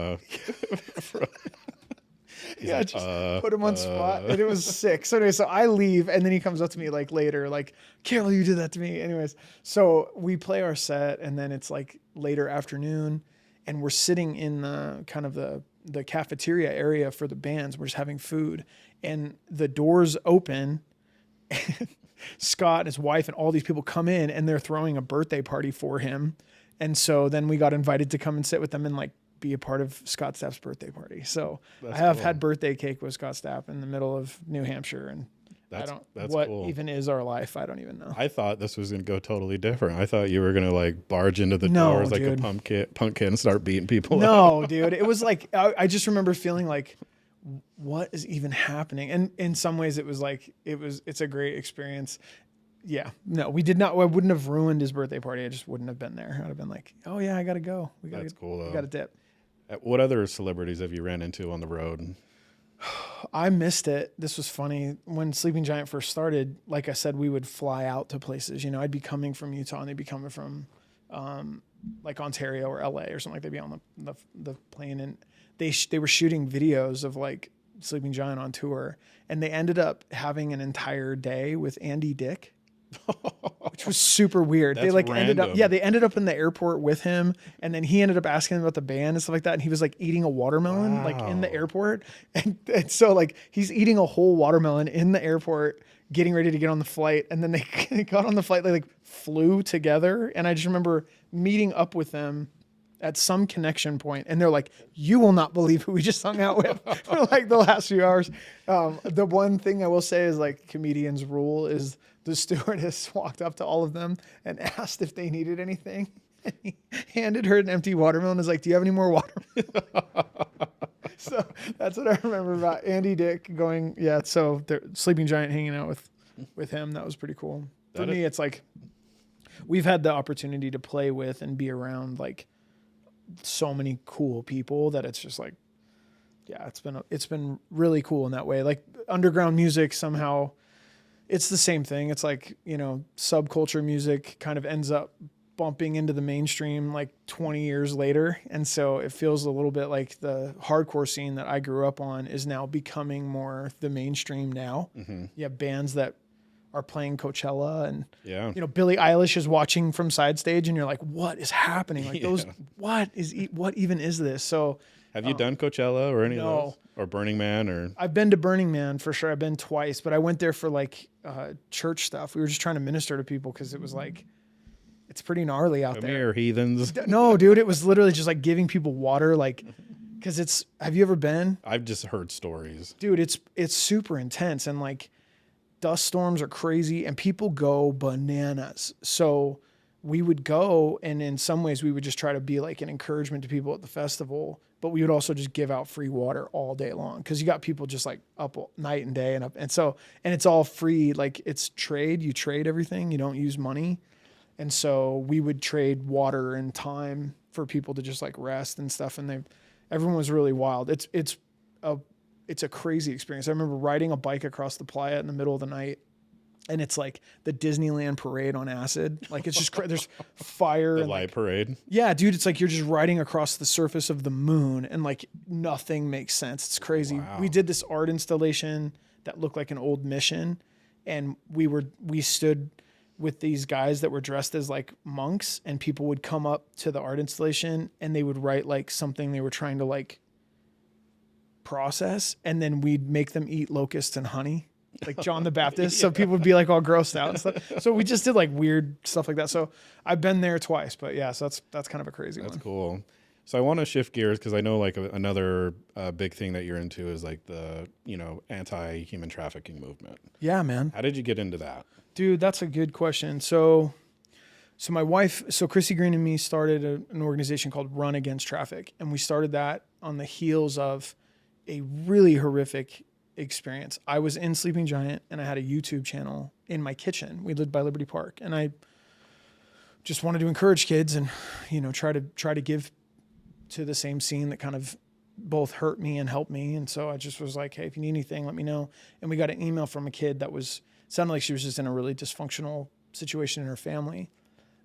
yeah, like, just put him on spot, and it was sick. So anyway, so I leave, and then he comes up to me like later, like, Carol, you did that to me. Anyways, so we play our set, and then it's like later afternoon, and we're sitting in the kind of the cafeteria area for the bands. We're just having food, and the doors open, and Scott and his wife and all these people come in, and they're throwing a birthday party for him. And so then we got invited to come and sit with them and like be a part of Scott Stapp's birthday party. So I have had birthday cake with Scott Stapp in the middle of New Hampshire, and that's what cool. Even is our life. I don't even know. I thought this was going to go totally different. I thought you were going to like barge into the doors like a punk kid and start beating people up. No, dude. It was like, I just remember feeling like what is even happening? And in some ways it was like, it's a great experience. Yeah, no, we did not. I wouldn't have ruined his birthday party. I just wouldn't have been there. I'd have been like, oh yeah, I got to go. That's cool though. We got to dip. What other celebrities have you ran into on the road? I missed it. This was funny. When Sleeping Giant first started, like I said, we would fly out to places. You know, I'd be coming from Utah and they'd be coming from like Ontario or LA or something. Like they'd be on the plane, and they were shooting videos of like Sleeping Giant on tour, and they ended up having an entire day with Andy Dick. Which was super weird. That's they like random. they ended up in the airport with him, and then he ended up asking him about the band and stuff like that, and he was like eating a watermelon like in the airport, and so like he's eating a whole watermelon in the airport, getting ready to get on the flight, and then they got on the flight, they like flew together, and I just remember meeting up with them at some connection point, and they're like, you will not believe who we just hung out with for like the last few hours. The one thing I will say is like comedians rule is the stewardess walked up to all of them and asked if they needed anything. And he handed her an empty watermelon and was like, do you have any more watermelon? So that's what I remember about Andy Dick going, yeah. So Sleeping Giant hanging out with him. That was pretty cool. For me, it's like, we've had the opportunity to play with and be around like so many cool people that it's just like, yeah, it's been really cool in that way. Like underground music, somehow it's the same thing. It's like, you know, subculture music kind of ends up bumping into the mainstream like 20 years later. And so it feels a little bit like the hardcore scene that I grew up on is now becoming more the mainstream now. Mm-hmm. You have bands that are playing Coachella, and you know, Billie Eilish is watching from side stage, and you're like, what is happening? Like what even is this? So have you done Coachella or any of those, or Burning Man? Or I've been to Burning Man for sure. I've been twice, but I went there for like church stuff. We were just trying to minister to people because it was like, it's pretty gnarly out there. Come here, heathens. No, dude, it was literally just like giving people water, like, because have you ever been? I've just heard stories. Dude, it's super intense, and like dust storms are crazy and people go bananas. So we would go, and in some ways we would just try to be like an encouragement to people at the festival, but we would also just give out free water all day long. Cause you got people just like up night and day and up. And so, and it's all free. Like it's trade, you trade everything. You don't use money. And so we would trade water and time for people to just like rest and stuff. And everyone was really wild. It's a crazy experience. I remember riding a bike across the playa in the middle of the night, and it's like the Disneyland parade on acid. Like it's just, there's fire. The light parade. Yeah, dude. It's like, you're just riding across the surface of the moon, and like nothing makes sense. It's crazy. Wow. We did this art installation that looked like an old mission, and we stood with these guys that were dressed as like monks, and people would come up to the art installation and they would write like something they were trying to like process, and then we'd make them eat locusts and honey, like John the Baptist. So people would be like all grossed out and stuff. So we just did like weird stuff like that. So I've been there twice, but yeah, so that's kind of a crazy one. That's cool. So I want to shift gears, because I know like another big thing that you're into is like the, you know, anti-human trafficking movement. Yeah, man. How did you get into that? Dude, that's a good question. So my wife, Chrissy Green and me started an organization called Run Against Traffic. And we started that on the heels of a really horrific experience. I was in Sleeping Giant, and I had a YouTube channel in my kitchen. We lived by Liberty Park, and I just wanted to encourage kids and, you know, try to give to the same scene that kind of both hurt me and helped me. And so I just was like, hey, if you need anything, let me know. And we got an email from a kid that sounded like she was just in a really dysfunctional situation in her family.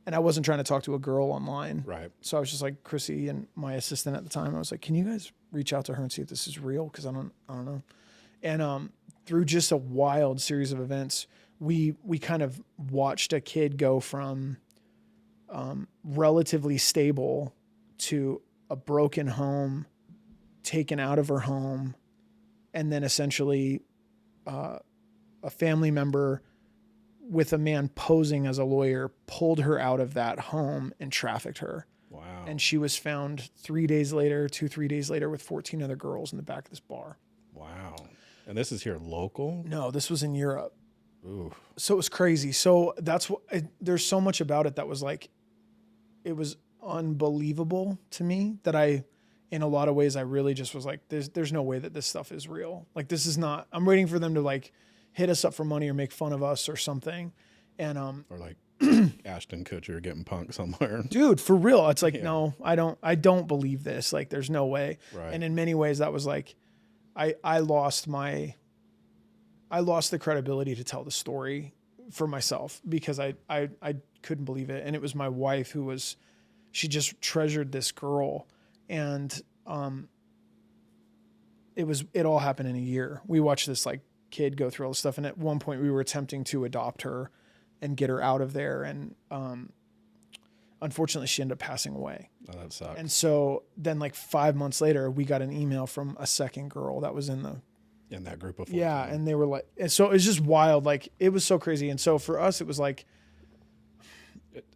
And I wasn't trying to talk to a girl online. Right. So I was just like, Chrissy and my assistant at the time, I was like, can you guys reach out to her and see if this is real? Because I don't know. And through just a wild series of events, we kind of watched a kid go from relatively stable to a broken home, taken out of her home, and then essentially a family member with a man posing as a lawyer pulled her out of that home and trafficked her. Wow. And she was found 3 days later, 3 days later, with 14 other girls in the back of this bar. Wow. And this is here local? No, this was in Europe. Ooh. So it was crazy. So that's what, there's so much about it that was like, it was unbelievable to me that in a lot of ways, I really just was like, there's no way that this stuff is real. Like, this is not, I'm waiting for them to like hit us up for money or make fun of us or something. And, Or like Ashton Kutcher getting punked somewhere. dude, for real. It's like, no, I don't believe this. Like, there's no way. Right. And in many ways that was like, I lost the credibility to tell the story for myself because I couldn't believe it. And it was my wife she just treasured this girl. And, it all happened in a year. We watched this like kid go through all this stuff. And at one point we were attempting to adopt her and get her out of there. And, unfortunately she ended up passing away. Oh, that sucks. And so then like 5 months later, we got an email from a second girl that was in that group of 14. Yeah. And they were like, and so it was just wild. Like it was so crazy. And so for us, it was like,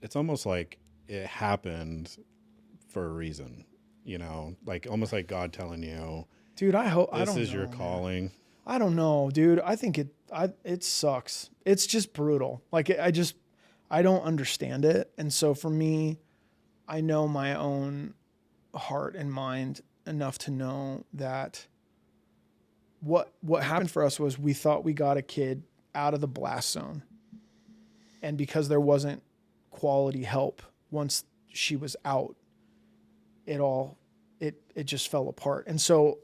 It's almost like it happened for a reason, you know, like almost like God telling you, dude, this is your calling. I don't know, dude. I think it sucks. It's just brutal. Like I don't understand it. And so for me, I know my own heart and mind enough to know that what happened for us was we thought we got a kid out of the blast zone. And because there wasn't quality help once she was out, it just fell apart. And so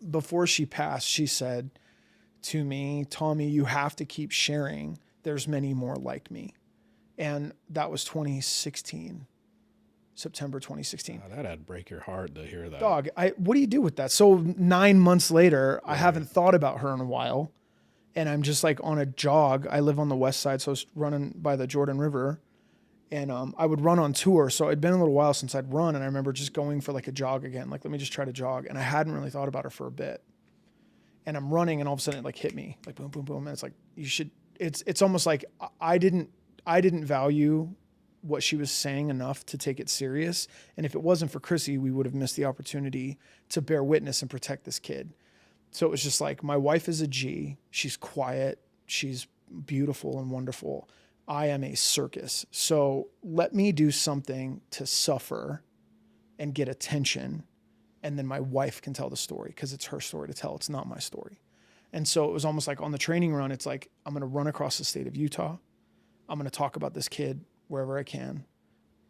before she passed, she said to me, Tommy, you have to keep sharing. There's many more like me. And that was 2016, September 2016. Oh, that'd break your heart to hear that. Dog, what do you do with that? So 9 months later, I haven't thought about her in a while. And I'm just like on a jog. I live on the west side, so I was running by the Jordan River. And I would run on tour. So it'd been a little while since I'd run. And I remember just going for like a jog again. Like, let me just try to jog. And I hadn't really thought about her for a bit. And I'm running and all of a sudden it like hit me. Like boom, boom, boom. And it's like, it's almost like I didn't value what she was saying enough to take it serious. And if it wasn't for Chrissy, we would have missed the opportunity to bear witness and protect this kid. So it was just like, my wife is a G. She's quiet. She's beautiful and wonderful. I am a circus. So let me do something to suffer and get attention. And then my wife can tell the story because it's her story to tell. It's not my story. And so it was almost like on the training run, it's like, I'm going to run across the state of Utah. I'm going to talk about this kid wherever I can.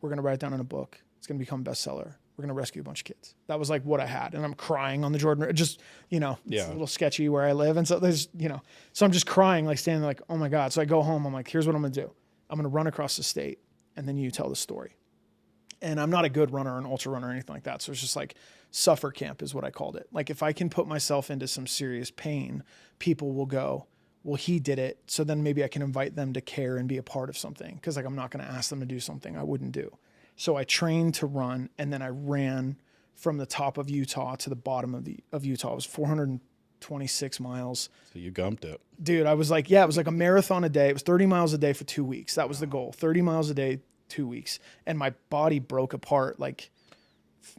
We're going to write it down in a book. It's going to become a bestseller. We're going to rescue a bunch of kids. That was like what I had. And I'm crying on the Jordan River. Just, it's a little sketchy where I live. And so there's, so I'm just crying, like standing there like, oh my God. So I go home. I'm like, here's what I'm going to do. I'm going to run across the state and then you tell the story. And I'm not a good runner or an ultra runner or anything like that. So it's just like suffer camp is what I called it. Like if I can put myself into some serious pain, people will go, well, he did it. So then maybe I can invite them to care and be a part of something. Cause like, I'm not going to ask them to do something I wouldn't do. So I trained to run and then I ran from the top of Utah to the bottom of Utah. It was 426 miles. So you gumped it. Dude, I was like, it was like a marathon a day. It was 30 miles a day for 2 weeks. That was the goal. 30 miles a day, 2 weeks. And my body broke apart like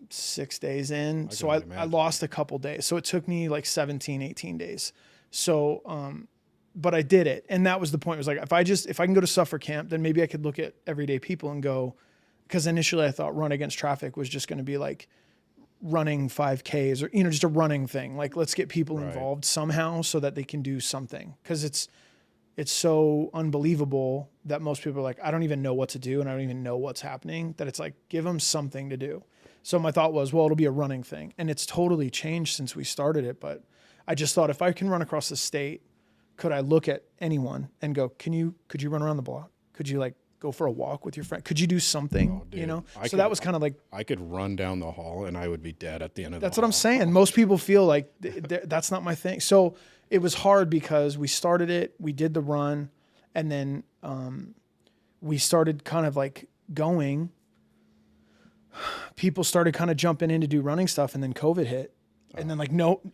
6 days in. So I lost a couple days. So it took me like 17, 18 days. So, but I did it. And that was the point. It was like, if I can go to suffer camp, then maybe I could look at everyday people and go, because initially I thought Run Against Traffic was just going to be like running 5Ks or, just a running thing. Like, let's get people involved somehow so that they can do something. Cause it's so unbelievable that most people are like, I don't even know what to do. And I don't even know what's happening, that it's like, give them something to do. So my thought was, well, it'll be a running thing. And it's totally changed since we started it. But I just thought, if I can run across the state, could I look at anyone and go, could you run around the block? Could you like go for a walk with your friend? Could you do something, So that was kind of like, I could run down the hall and I would be dead at the end of the hall. That's what I'm saying. Most people feel like that's not my thing. So it was hard because we started it, we did the run, and then we started kind of like going. People started kind of jumping in to do running stuff, and then COVID hit. And then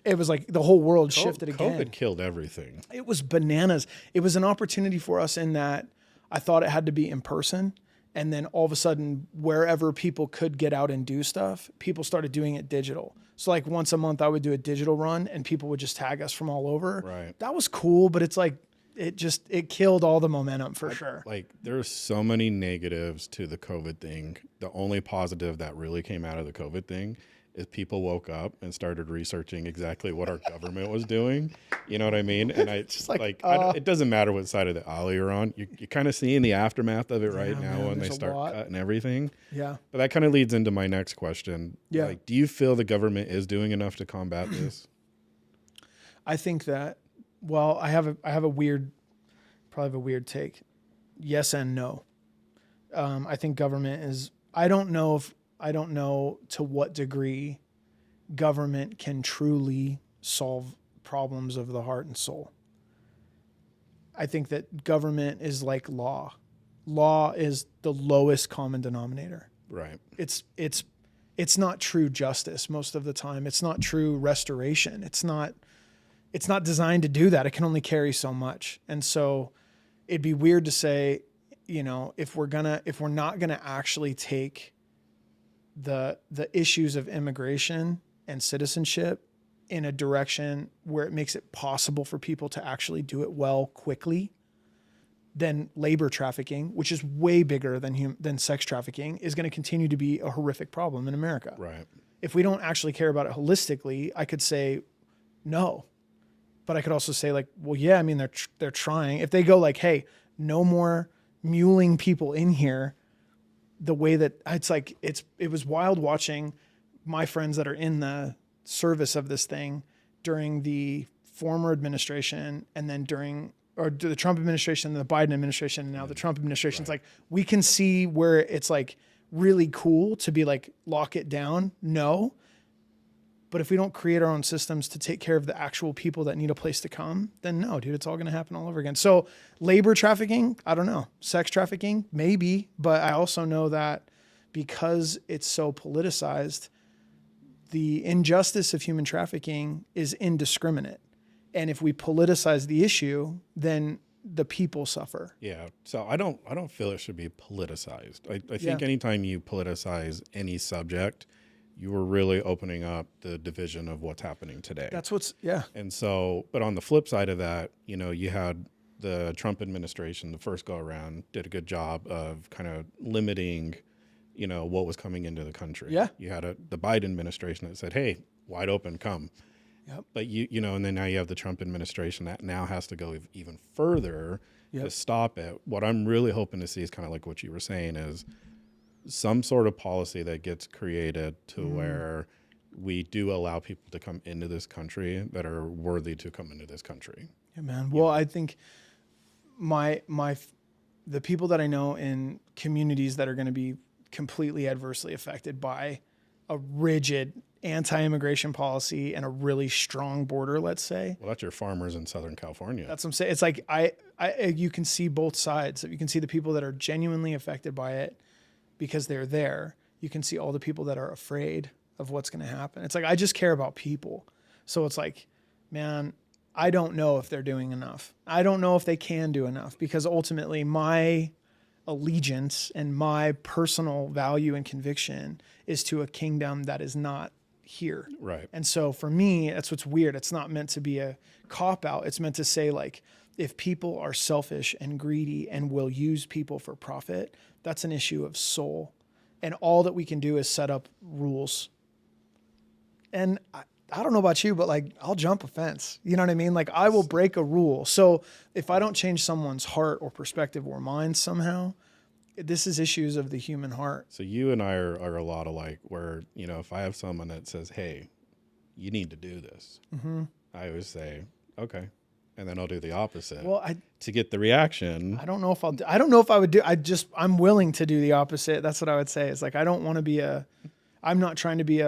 it was like the whole world shifted again. COVID killed everything. It was bananas. It was an opportunity for us in that I thought it had to be in person. And then all of a sudden, wherever people could get out and do stuff, people started doing it digital. So like once a month I would do a digital run and people would just tag us from all over. Right. That was cool, but it's like, it killed all the momentum for sure. Like there's so many negatives to the COVID thing. The only positive that really came out of the COVID thing is people woke up and started researching exactly what our government was doing. You know what I mean? And I just it doesn't matter what side of the aisle you're on. You're kind of seeing the aftermath of it right now, man, when they start cutting everything. Yeah. But that kind of leads into my next question. Yeah. Like, do you feel the government is doing enough to combat this? I think that, well, I have a weird take. Yes and no. I think government is, I don't know to what degree government can truly solve problems of the heart and soul. I think that government is like law. Law is the lowest common denominator. Right. It's not true justice most of the time. It's not true restoration. It's not designed to do that. It can only carry so much. And so it'd be weird to say, if we're not gonna actually take the issues of immigration and citizenship in a direction where it makes it possible for people to actually do it well quickly, then labor trafficking, which is way bigger than sex trafficking, is going to continue to be a horrific problem in America. Right. If we don't actually care about it holistically, I could say no, but I could also say like, well, yeah, I mean, they're trying. If they go like, hey, no more muling people in here, the way that it was wild watching my friends that are in the service of this thing during the former administration and then during the Trump administration and the Biden administration and now the Trump administration. It's like, we can see where it's like really cool to be like, lock it down. No. But if we don't create our own systems to take care of the actual people that need a place to come, then no, dude, it's all going to happen all over again. So labor trafficking, I don't know. Sex trafficking, maybe. But I also know that because it's so politicized, the injustice of human trafficking is indiscriminate. And if we politicize the issue, then the people suffer. Yeah. So I don't feel it should be politicized. I think anytime you politicize any subject, you were really opening up the division of what's happening today. And so, but on the flip side of that, you had the Trump administration, the first go around, did a good job of kind of limiting, what was coming into the country. Yeah. You had the Biden administration that said, hey, wide open, come. Yep. But and then now you have the Trump administration that now has to go even further to stop it. What I'm really hoping to see is kind of like what you were saying is some sort of policy that gets created to where we do allow people to come into this country that are worthy to come into this country. Yeah, man. Well, I think the people that I know in communities that are going to be completely adversely affected by a rigid anti-immigration policy and a really strong border, let's say. Well, that's your farmers in Southern California. That's what I'm saying. It's like you can see both sides. You can see the people that are genuinely affected by it because they're there. You can see all the people that are afraid of what's going to happen. It's like, I just care about people. So it's like, man, I don't know if they're doing enough. I don't know if they can do enough because ultimately my allegiance and my personal value and conviction is to a kingdom that is not here. Right. And so for me, that's what's weird. It's not meant to be a cop out. It's meant to say like, if people are selfish and greedy and will use people for profit, that's an issue of soul. And all that we can do is set up rules. And I don't know about you, but like, I'll jump a fence. You know what I mean? Like, I will break a rule. So if I don't change someone's heart or perspective or mind somehow, this is issues of the human heart. So you and I are a lot alike where, if I have someone that says, hey, you need to do this, I always say, okay. And then I'll do the opposite. Well, to get the reaction. I don't know if I would do, I'm willing to do the opposite. That's what I would say. It's like, I don't want to be I'm not trying to be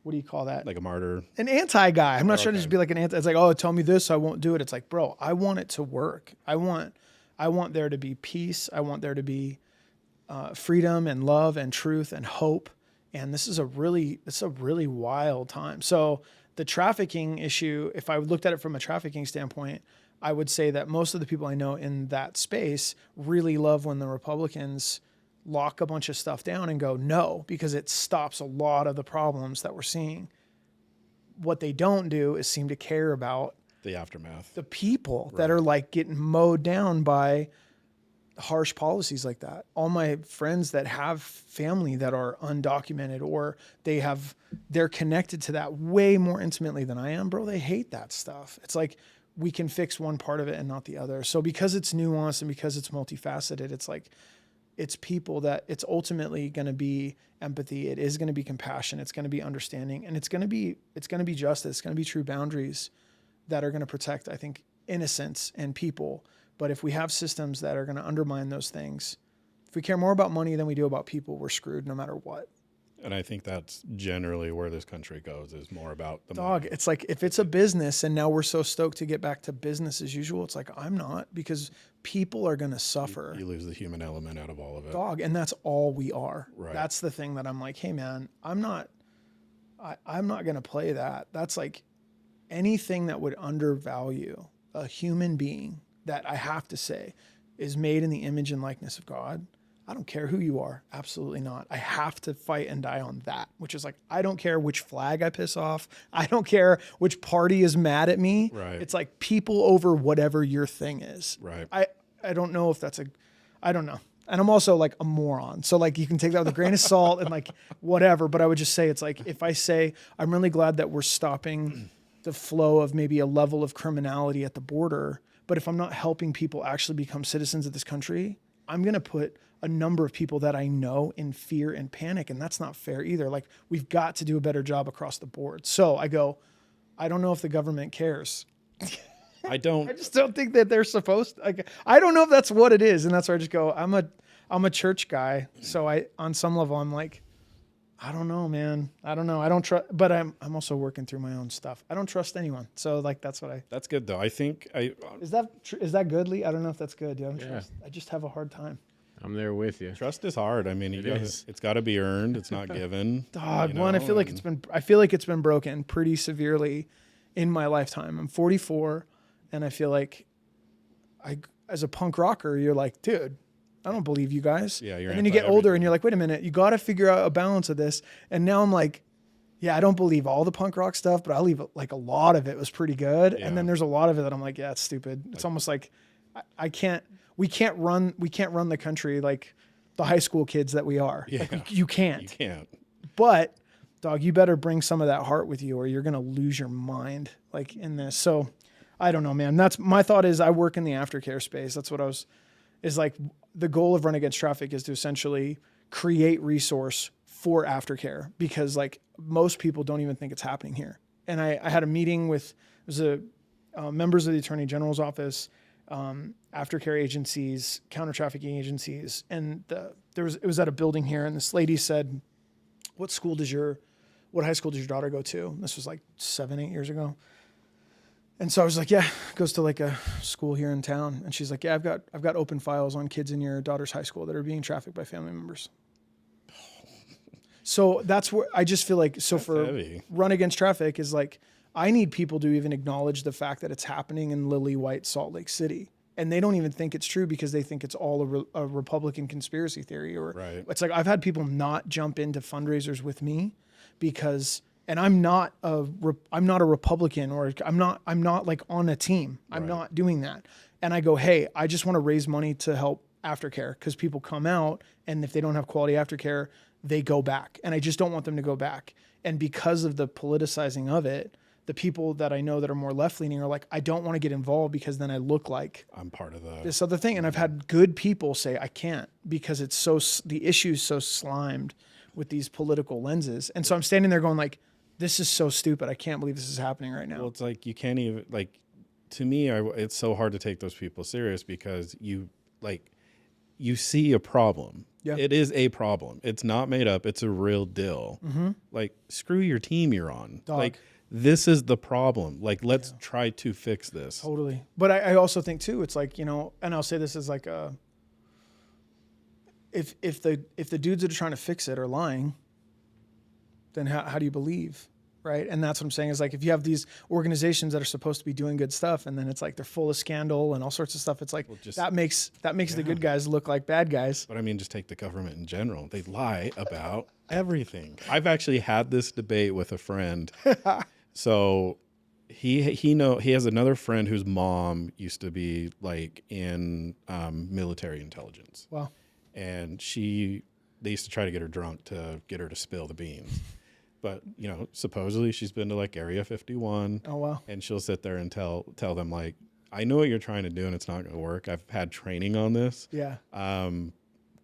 what do you call that? Like a martyr. An anti guy. I'm not trying to just be like an anti. It's like, oh, tell me this, I won't do it. It's like, bro, I want it to work. I want there to be peace. I want there to be freedom and love and truth and hope. And it's a really wild time. So the trafficking issue, if I looked at it from a trafficking standpoint, I would say that most of the people I know in that space really love when the Republicans lock a bunch of stuff down and go, no, because it stops a lot of the problems that we're seeing. What they don't do is seem to care about The aftermath. the people that are like getting mowed down by harsh policies like that. All my friends that have family that are undocumented, or they're connected to that way more intimately than I am, bro. They hate that stuff. It's like we can fix one part of it and not the other. So because it's nuanced and because it's multifaceted, it's like, it's people that it's ultimately going to be empathy. It is going to be compassion. It's going to be understanding, and it's going to be justice. It's going to be true boundaries that are going to protect, I think, innocence and people. But if we have systems that are going to undermine those things, if we care more about money than we do about people, we're screwed no matter what. And I think that's generally where this country goes, is more about the Dog, money. it's like if it's a business and now we're so stoked to get back to business as usual, it's like I'm not, because people are going to suffer. You lose the human element out of all of it. Dog, and that's all we are. Right. That's the thing that I'm like, hey man, I'm not going to play that. That's like anything that would undervalue a human being that I have to say is made in the image and likeness of God. I don't care who you are. Absolutely not. I have to fight and die on that, which is like, I don't care which flag I piss off. I don't care which party is mad at me. Right. It's like people over whatever your thing is. Right. I don't know if I don't know. And I'm also like a moron. So like you can take that with a grain of salt and like whatever, but I would just say, it's like, if I say, I'm really glad that we're stopping the flow of maybe a level of criminality at the border, but if I'm not helping people actually become citizens of this country, I'm going to put a number of people that I know in fear and panic. And that's not fair either. Like, we've got to do a better job across the board. So I go, I don't know if the government cares. I just don't think that they're supposed to. Like, I don't know if that's what it is. And that's where I just go, I'm a church guy. So on some level, I'm like, I don't know, man. I don't know. I don't trust, but I'm also working through my own stuff. I don't trust anyone. So like, that's good though. I think is that good, Lee? I don't know if that's good. Yeah. I just have a hard time. I'm there with you. Trust is hard. I mean, it's got to be earned. It's not given. Dog, I feel like it's been broken pretty severely in my lifetime. I'm 44, and I feel like as a punk rocker, you're like, dude, I don't believe you guys. Yeah, and then you get older and you're like, wait a minute, you got to figure out a balance of this. And now I'm like, yeah, I don't believe all the punk rock stuff, but I believe like a lot of it was pretty good. Yeah. And then there's a lot of it that I'm like, yeah, it's stupid. It's almost like we can't run the country like the high school kids that we are. Yeah. Like, you can't. You can't. But dog, you better bring some of that heart with you or you're going to lose your mind like in this. So I don't know, man. That's my thought is I work in the aftercare space. That's what is like the goal of Run Against Traffic is to essentially create resource for aftercare, because like most people don't even think it's happening here. And I had a meeting with, members of the Attorney General's office, aftercare agencies, counter-trafficking agencies. And it was at a building here. And this lady said, what high school does your daughter go to? And this was like 7-8 years ago. And so I was like, yeah, goes to like a school here in town. And she's like, yeah, I've got open files on kids in your daughter's high school that are being trafficked by family members. So that's where I just feel like, so that's for heavy. Run Against Traffic is like, I need people to even acknowledge the fact that it's happening in Lily White, Salt Lake City. And they don't even think it's true because they think it's all a Republican conspiracy theory. Or right. It's like, I've had people not jump into fundraisers with me because, and I'm not a Republican, or I'm not like on a team. I'm not doing that. And I go, hey, I just want to raise money to help aftercare, because people come out and if they don't have quality aftercare, they go back. And I just don't want them to go back. And because of the politicizing of it, the people that I know that are more left-leaning are like, I don't want to get involved because then I look like I'm part of this other thing. And I've had good people say, I can't, because the issue's so slimed with these political lenses. And so I'm standing there going like, this is so stupid. I can't believe this is happening right now. Well, it's like, you can't even like, to me, it's so hard to take those people serious because you see a problem. Yeah. It is a problem. It's not made up. It's a real deal. Mm-hmm. Like, screw your team you're on. Dog. Like, this is the problem. Like, let's try to fix this. Totally. But I also think too, it's like, and I'll say this as like if the dudes that are trying to fix it are lying, then how do you believe? Right. And that's what I'm saying is like, if you have these organizations that are supposed to be doing good stuff and then it's like they're full of scandal and all sorts of stuff. It's like, that makes the good guys look like bad guys. But I mean, just take the government in general. They lie about everything. I've actually had this debate with a friend. So he has another friend whose mom used to be like in military intelligence. Wow. And they used to try to get her drunk to get her to spill the beans. But, supposedly she's been to like Area 51. Oh, wow. And she'll sit there and tell them like, I know what you're trying to do and it's not going to work. I've had training on this. Yeah.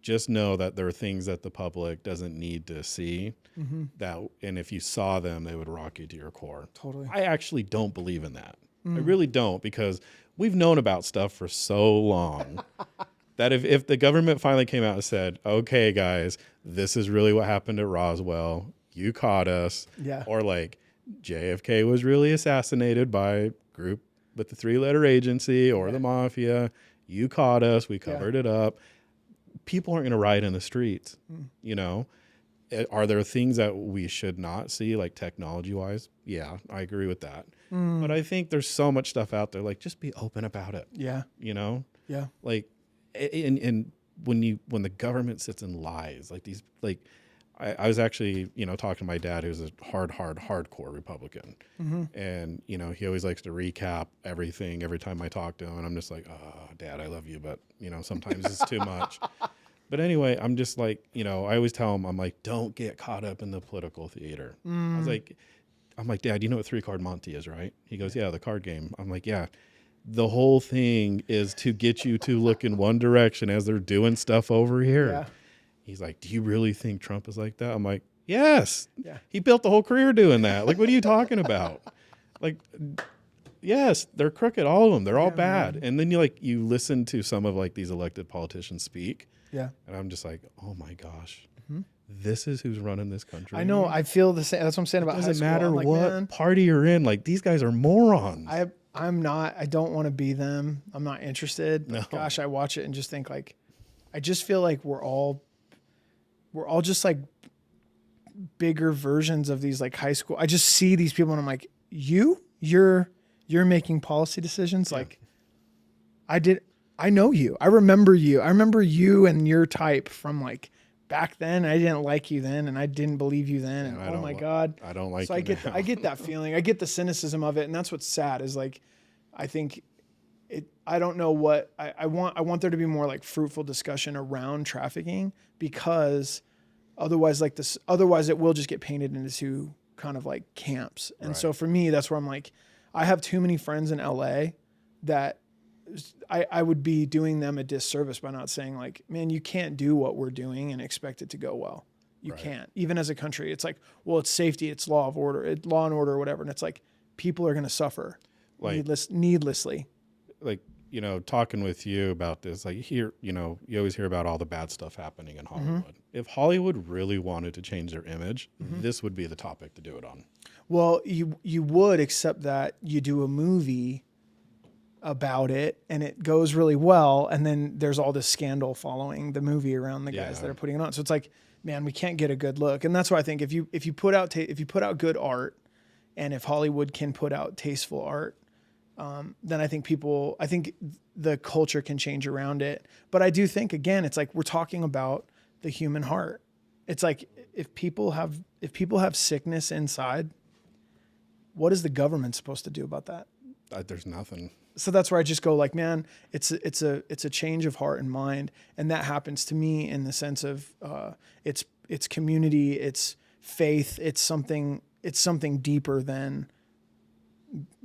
Just know that there are things that the public doesn't need to see and if you saw them, they would rock you to your core. Totally. I actually don't believe in that. I really don't, because we've known about stuff for so long that if the government finally came out and said, okay, guys, this is really what happened at Roswell. You caught us. Yeah. Or like JFK was really assassinated by a group with the 3-letter agency or the mafia. You caught us. We covered it up. People aren't going to riot in the streets, Are there things that we should not see, like technology-wise? Yeah, I agree with that. But I think there's so much stuff out there, like just be open about it. Yeah. Yeah. Like, and when the government sits and lies, like these, like I was actually, talking to my dad, who's a hardcore Republican. And, he always likes to recap everything every time I talk to him. And I'm just like, oh, Dad, I love you. But, sometimes it's too much. But anyway, I'm just like, I always tell him, I'm like, don't get caught up in the political theater. I'm like, Dad, you know what 3-card Monte is, right? He goes, yeah, the card game. I'm like, yeah. The whole thing is to get you to look in one direction as they're doing stuff over here. Yeah. He's like, do you really think Trump is like that? I'm like, yes. Yeah. He built the whole career doing that. Like, what are you talking about? Like, yes, they're crooked, all of them. They're all bad. Man. And then you listen to some of like these elected politicians speak. Yeah. And I'm just like, oh my gosh, this is who's running this country. I know. I feel the same. That's what I'm saying about high school. It doesn't matter like, what party you're in. Like, these guys are morons. I'm not. I don't want to be them. I'm not interested. No. Gosh, I watch it and just think like, I just feel like we're all just like bigger versions of these like high school. I just see these people and I'm like, you're making policy decisions. Yeah. Like I know you. I remember you. I remember you and your type from like back then. I didn't like you then and I didn't believe you then. And oh my God. I don't like so you I get that feeling. I get the cynicism of it. And that's what's sad is like, I think I don't know what I want there to be more like fruitful discussion around trafficking, because otherwise it will just get painted into kind of like camps. And so for me, that's where I'm like, I have too many friends in LA that I would be doing them a disservice by not saying like, man, you can't do what we're doing and expect it to go well. You can't, even as a country. It's like, well, it's safety, it's law and order or whatever. And it's like, people are going to suffer like needlessly. Like, talking with you about this, like here, you always hear about all the bad stuff happening in Hollywood. If Hollywood really wanted to change their image, this would be the topic to do it on. Well, you would, except that you do a movie about it and it goes really well, and then there's all this scandal following the movie around the guys that are putting it on. So it's like, man, we can't get a good look. And that's why I think if you put out good art, and if Hollywood can put out tasteful art, then I think the culture can change around it. But I do think, again, it's like we're talking about the human heart. It's like if people have sickness inside, what is the government supposed to do about that? There's nothing. So that's where I just go like, man, it's a change of heart and mind, and that happens to me in the sense of it's community, it's faith, it's something deeper than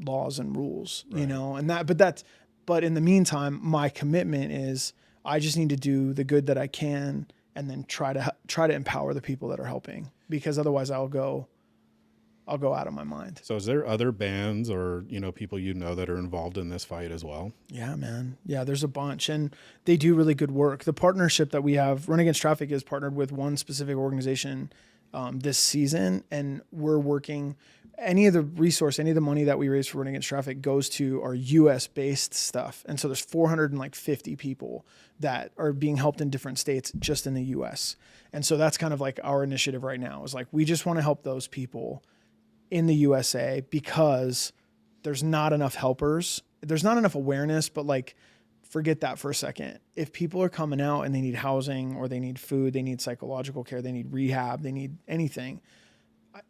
laws and rules, but in the meantime, my commitment is I just need to do the good that I can and then try to empower the people that are helping, because otherwise I'll go out of my mind. So is there other bands or, people that are involved in this fight as well? Yeah, man. Yeah, there's a bunch and they do really good work. The partnership that we have, Run Against Traffic, is partnered with one specific organization this season, and we're working. Any of the money that we raise for Run Against Traffic goes to our US based stuff. And so there's 450 people that are being helped in different states just in the US. And so that's kind of like our initiative right now, is like, we just want to help those people in the USA, because there's not enough helpers. There's not enough awareness, but like, forget that for a second. If people are coming out and they need housing or they need food, they need psychological care, they need rehab, they need anything,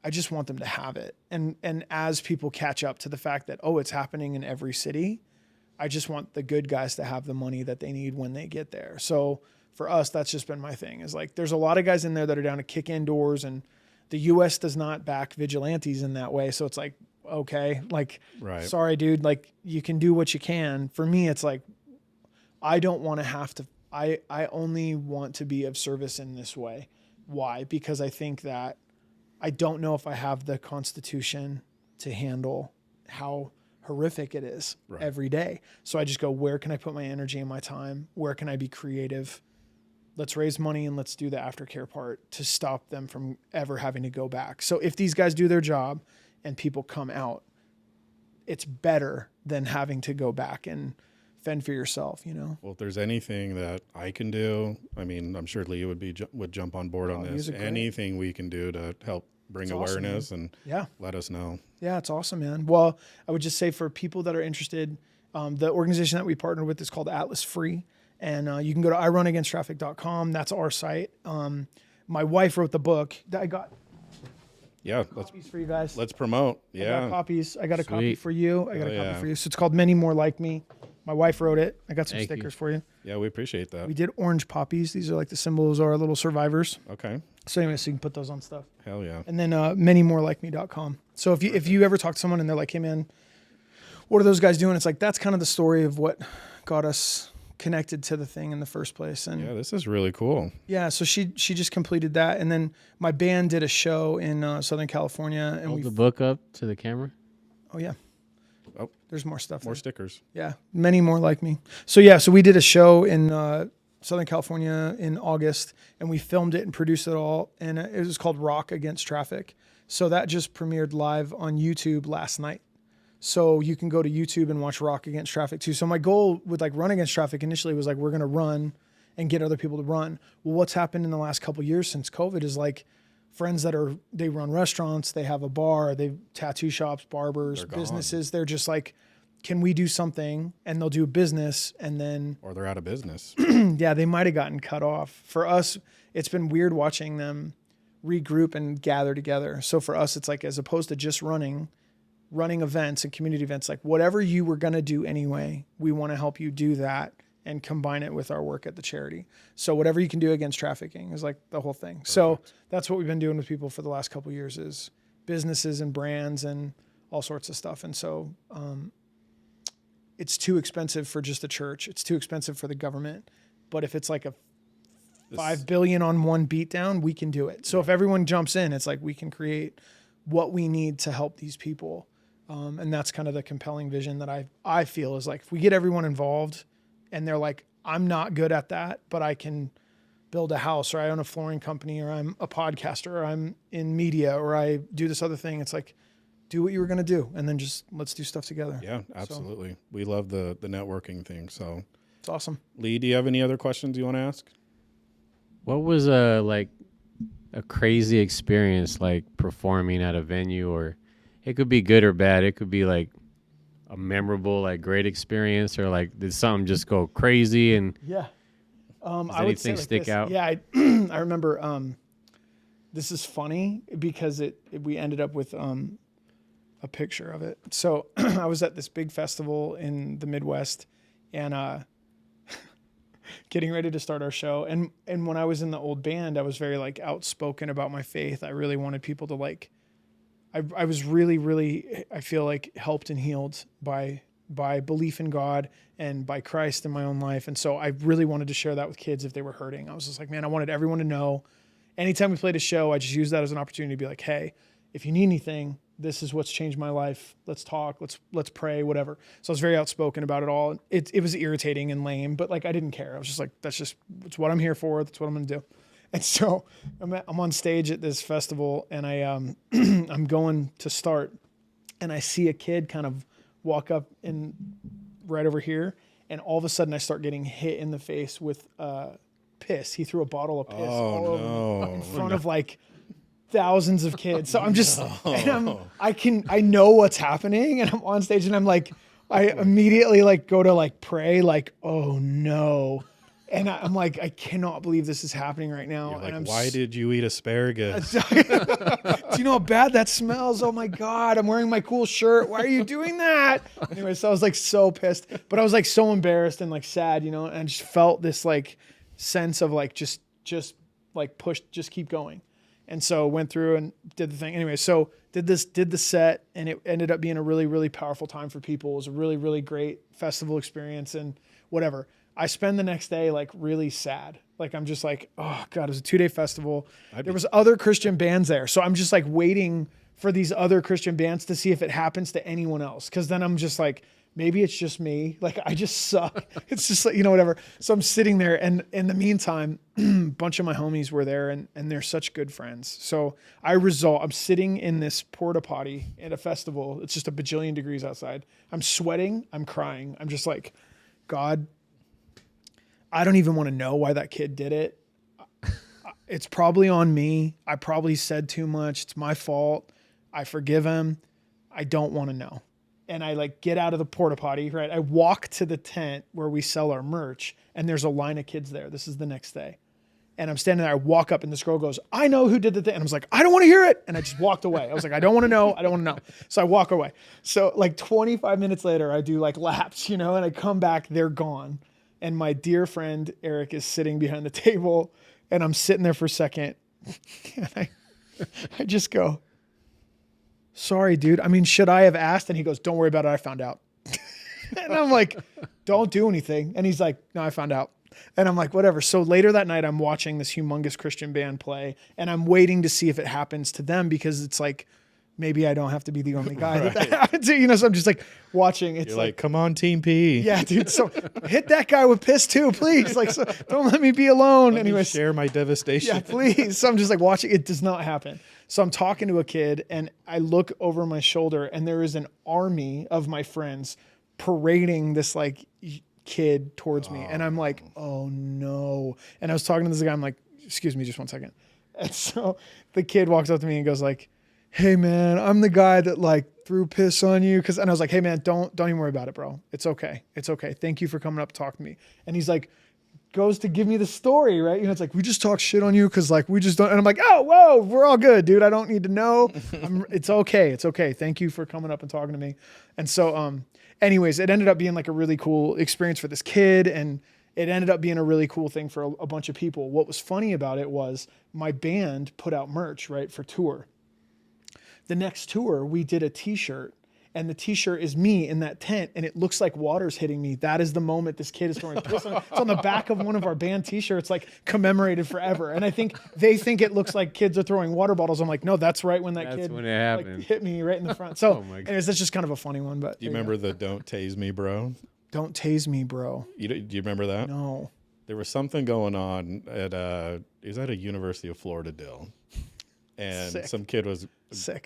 I just want them to have it. And as people catch up to the fact that, oh, it's happening in every city, I just want the good guys to have the money that they need when they get there. So for us, that's just been my thing, is like, there's a lot of guys in there that are down to kick indoors, and the US does not back vigilantes in that way. So it's like, okay, like, Right. sorry, dude, like you can do what you can. For me, it's like, I don't want to have to, I only want to be of service in this way. Why? Because I think that I don't know if I have the constitution to handle how horrific it is every day. So I just go, where can I put my energy and my time? Where can I be creative? Let's raise money and let's do the aftercare part to stop them from ever having to go back. So if these guys do their job and people come out, it's better than having to go back and fend for yourself, you know? Well, if there's anything that I can do, I mean, I'm sure Lee would jump on board on this. Anything we can do to help bring awareness and let us know. Yeah, it's awesome, man. Well, I would just say for people that are interested, the organization that we partnered with is called Atlas Free. And you can go to irunagainsttraffic.com. That's our site. My wife wrote the book that I got. Yeah, copies for you guys. Let's promote. Yeah, I got copies. I got a Sweet. copy for you. I got a copy for you. So it's called Many More Like Me. My wife wrote it. I got some Thank stickers you. for you. Yeah, we appreciate that. We did orange poppies. These are like the symbols of our little survivors. Okay. So anyway, so you can put those on stuff. Hell yeah. And then manymorelikeme.com. So if you ever talk to someone and they're like, hey man, what are those guys doing? It's like, that's kind of the story of what got us connected to the thing in the first place. And Yeah, this is really cool. yeah, so she just completed that. And then my band did a show in Southern California. And Hold the book up to the camera. Oh yeah. Oh, There's more stuff more there. stickers. Yeah, Many More Like Me. So yeah, so we did a show in Southern California in August, and we filmed it and produced it all, and it was called Rock Against Traffic. So that just premiered live on YouTube last night. So you can go to YouTube and watch Rock Against Traffic too. So my goal with like Run Against Traffic initially was like, we're gonna run and get other people to run. Well, what's happened in the last couple of years since COVID is like, friends that they run restaurants, they have a bar, they tattoo shops, barbers, businesses. They're just like, can we do something? And they'll do a business, and then Or they're out of business. yeah, they might have gotten cut off. For us, it's been weird watching them regroup and gather together. So for us, it's like, as opposed to just running events and community events, like whatever you were going to do anyway, we want to help you do that and combine it with our work at the charity. So whatever you can do against trafficking is like the whole thing. Perfect. So that's what we've been doing with people for the last couple of years, is businesses and brands and all sorts of stuff. And so it's too expensive for just a church. It's too expensive for the government. But if it's like a $5 billion on one beatdown, we can do it. So if everyone jumps in, it's like we can create what we need to help these people. And that's kind of the compelling vision that I feel is like, if we get everyone involved and they're like, I'm not good at that, but I can build a house, or I own a flooring company, or I'm a podcaster, or I'm in media, or I do this other thing. It's like, do what you were going to do, and then just let's do stuff together. Yeah, absolutely. So, we love the networking thing. So it's awesome. Lee, do you have any other questions you want to ask? What was a crazy experience like performing at a venue? Or it could be good or bad. It could be like a memorable, like great experience, or like did something just go crazy? And yeah, does I would say anything like stick this. out? Yeah, I remember. This is funny because we ended up with a picture of it. So I was at this big festival in the Midwest, and getting ready to start our show. And when I was in the old band, I was very like outspoken about my faith. I really wanted people to like. I was really, really, I feel like helped and healed by belief in God and by Christ in my own life. And so I really wanted to share that with kids if they were hurting. I was just like, man, I wanted everyone to know. Anytime we played a show, I just used that as an opportunity to be like, hey, if you need anything, this is what's changed my life. Let's talk. Let's pray, whatever. So I was very outspoken about it all. It was irritating and lame, but like I didn't care. I was just like, it's what I'm here for. That's what I'm going to do. And so I'm on stage at this festival, and I'm going to start, and I see a kid kind of walk up in right over here, and all of a sudden I start getting hit in the face with piss. He threw a bottle of piss all over in front of like thousands of kids. So I'm just, and I know what's happening, and I'm on stage, and I'm like, I immediately like go to like pray, like, oh no. And I'm like, I cannot believe this is happening right now. You're like, and why did you eat asparagus? Do you know how bad that smells? Oh my God, I'm wearing my cool shirt. Why are you doing that? Anyway, so I was like so pissed, but I was like so embarrassed and like sad, and I just felt this like sense of like, just like push, just keep going. And so went through and did the thing. Anyway, so did the set, and it ended up being a really, really powerful time for people. It was a really, really great festival experience and whatever. I spend the next day like really sad. Like I'm just like, oh God, it was a 2-day festival. There was other Christian bands there. So I'm just like waiting for these other Christian bands to see if it happens to anyone else. Cause then I'm just like, maybe it's just me. Like I just suck. It's just like, whatever. So I'm sitting there, and in the meantime, a bunch of my homies were there, and they're such good friends. So I'm sitting in this porta potty at a festival. It's just a bajillion degrees outside. I'm sweating. I'm crying. I'm just like, God, I don't even want to know why that kid did it. It's probably on me. I probably said too much. It's my fault. I forgive him. I don't want to know. And I like get out of the porta potty, right? I walk to the tent where we sell our merch, and there's a line of kids there. This is the next day. And I'm standing there. I walk up, and this girl goes, I know who did the thing. And I was like, I don't want to hear it. And I just walked away. I was like, I don't want to know. I don't want to know. So I walk away. So like 25 minutes later, I do like laps, and I come back, they're gone. And my dear friend, Eric, is sitting behind the table, and I'm sitting there for a second. And I just go, sorry, dude. I mean, should I have asked? And he goes, don't worry about it. I found out. And I'm like, don't do anything. And he's like, no, I found out. And I'm like, whatever. So later that night, I'm watching this humongous Christian band play, and I'm waiting to see if it happens to them, because it's like, maybe I don't have to be the only guy that happened to, so I'm just like watching. It's You're like, come on, Team P. Yeah, dude. So hit that guy with piss too, please. Like, so don't let me be alone. Anyway, share my devastation. Yeah, please. So I'm just like watching. It does not happen. So I'm talking to a kid, and I look over my shoulder, and there is an army of my friends parading this like kid towards me. And I'm like, oh no. And I was talking to this guy. I'm like, excuse me, just one second. And so the kid walks up to me and goes like, hey man, I'm the guy that like threw piss on you. And I was like, hey man, don't even worry about it, bro. It's okay. It's okay. Thank you for coming up to talk to me. And he's like, goes to give me the story, right? It's like, we just talk shit on you because like we just don't. And I'm like, oh, whoa, we're all good, dude. I don't need to know. It's okay. It's okay. Thank you for coming up and talking to me. And so, anyways, it ended up being like a really cool experience for this kid, and it ended up being a really cool thing for a bunch of people. What was funny about it was my band put out merch, right, for tour. The next tour, we did a t-shirt, and the t-shirt is me in that tent, and it looks like water's hitting me. That is the moment this kid is throwing piss on. It's on the back of one of our band t-shirts, like commemorated forever. And I think they think it looks like kids are throwing water bottles. I'm like, no, that's right when that kid like, hit me right in the front. So anyways, that's just kind of a funny one. But do you remember the "Don't Tase Me, Bro"? Don't tase me, bro. Do you remember that? No. There was something going on at it was at a University of Florida deal. And some kid was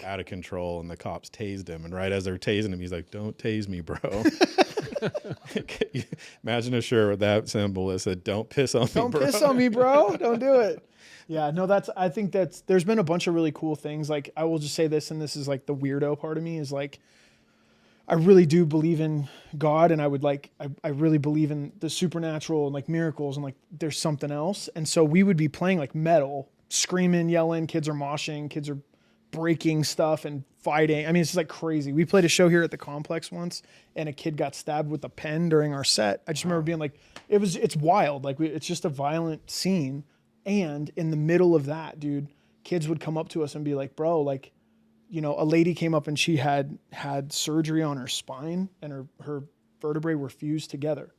out of control, and the cops tased him. And right as they're tasing him, he's like, don't tase me, bro. Imagine a shirt with that symbol that said, don't piss on me, bro. Don't piss on me, bro. Don't do it. Yeah, no, I think there's been a bunch of really cool things. Like, I will just say this, and this is like the weirdo part of me, is like, I really do believe in God, and I really believe in the supernatural and like miracles, and like there's something else. And so we would be playing like metal, screaming, yelling, kids are moshing, kids are breaking stuff and fighting. I mean, it's just like crazy. We played a show here at the complex once, and a kid got stabbed with a pen during our set. I just remember being like, it's wild. Like it's just a violent scene. And in the middle of that, dude, kids would come up to us and be like, bro, like, a lady came up and she had surgery on her spine, and her vertebrae were fused together.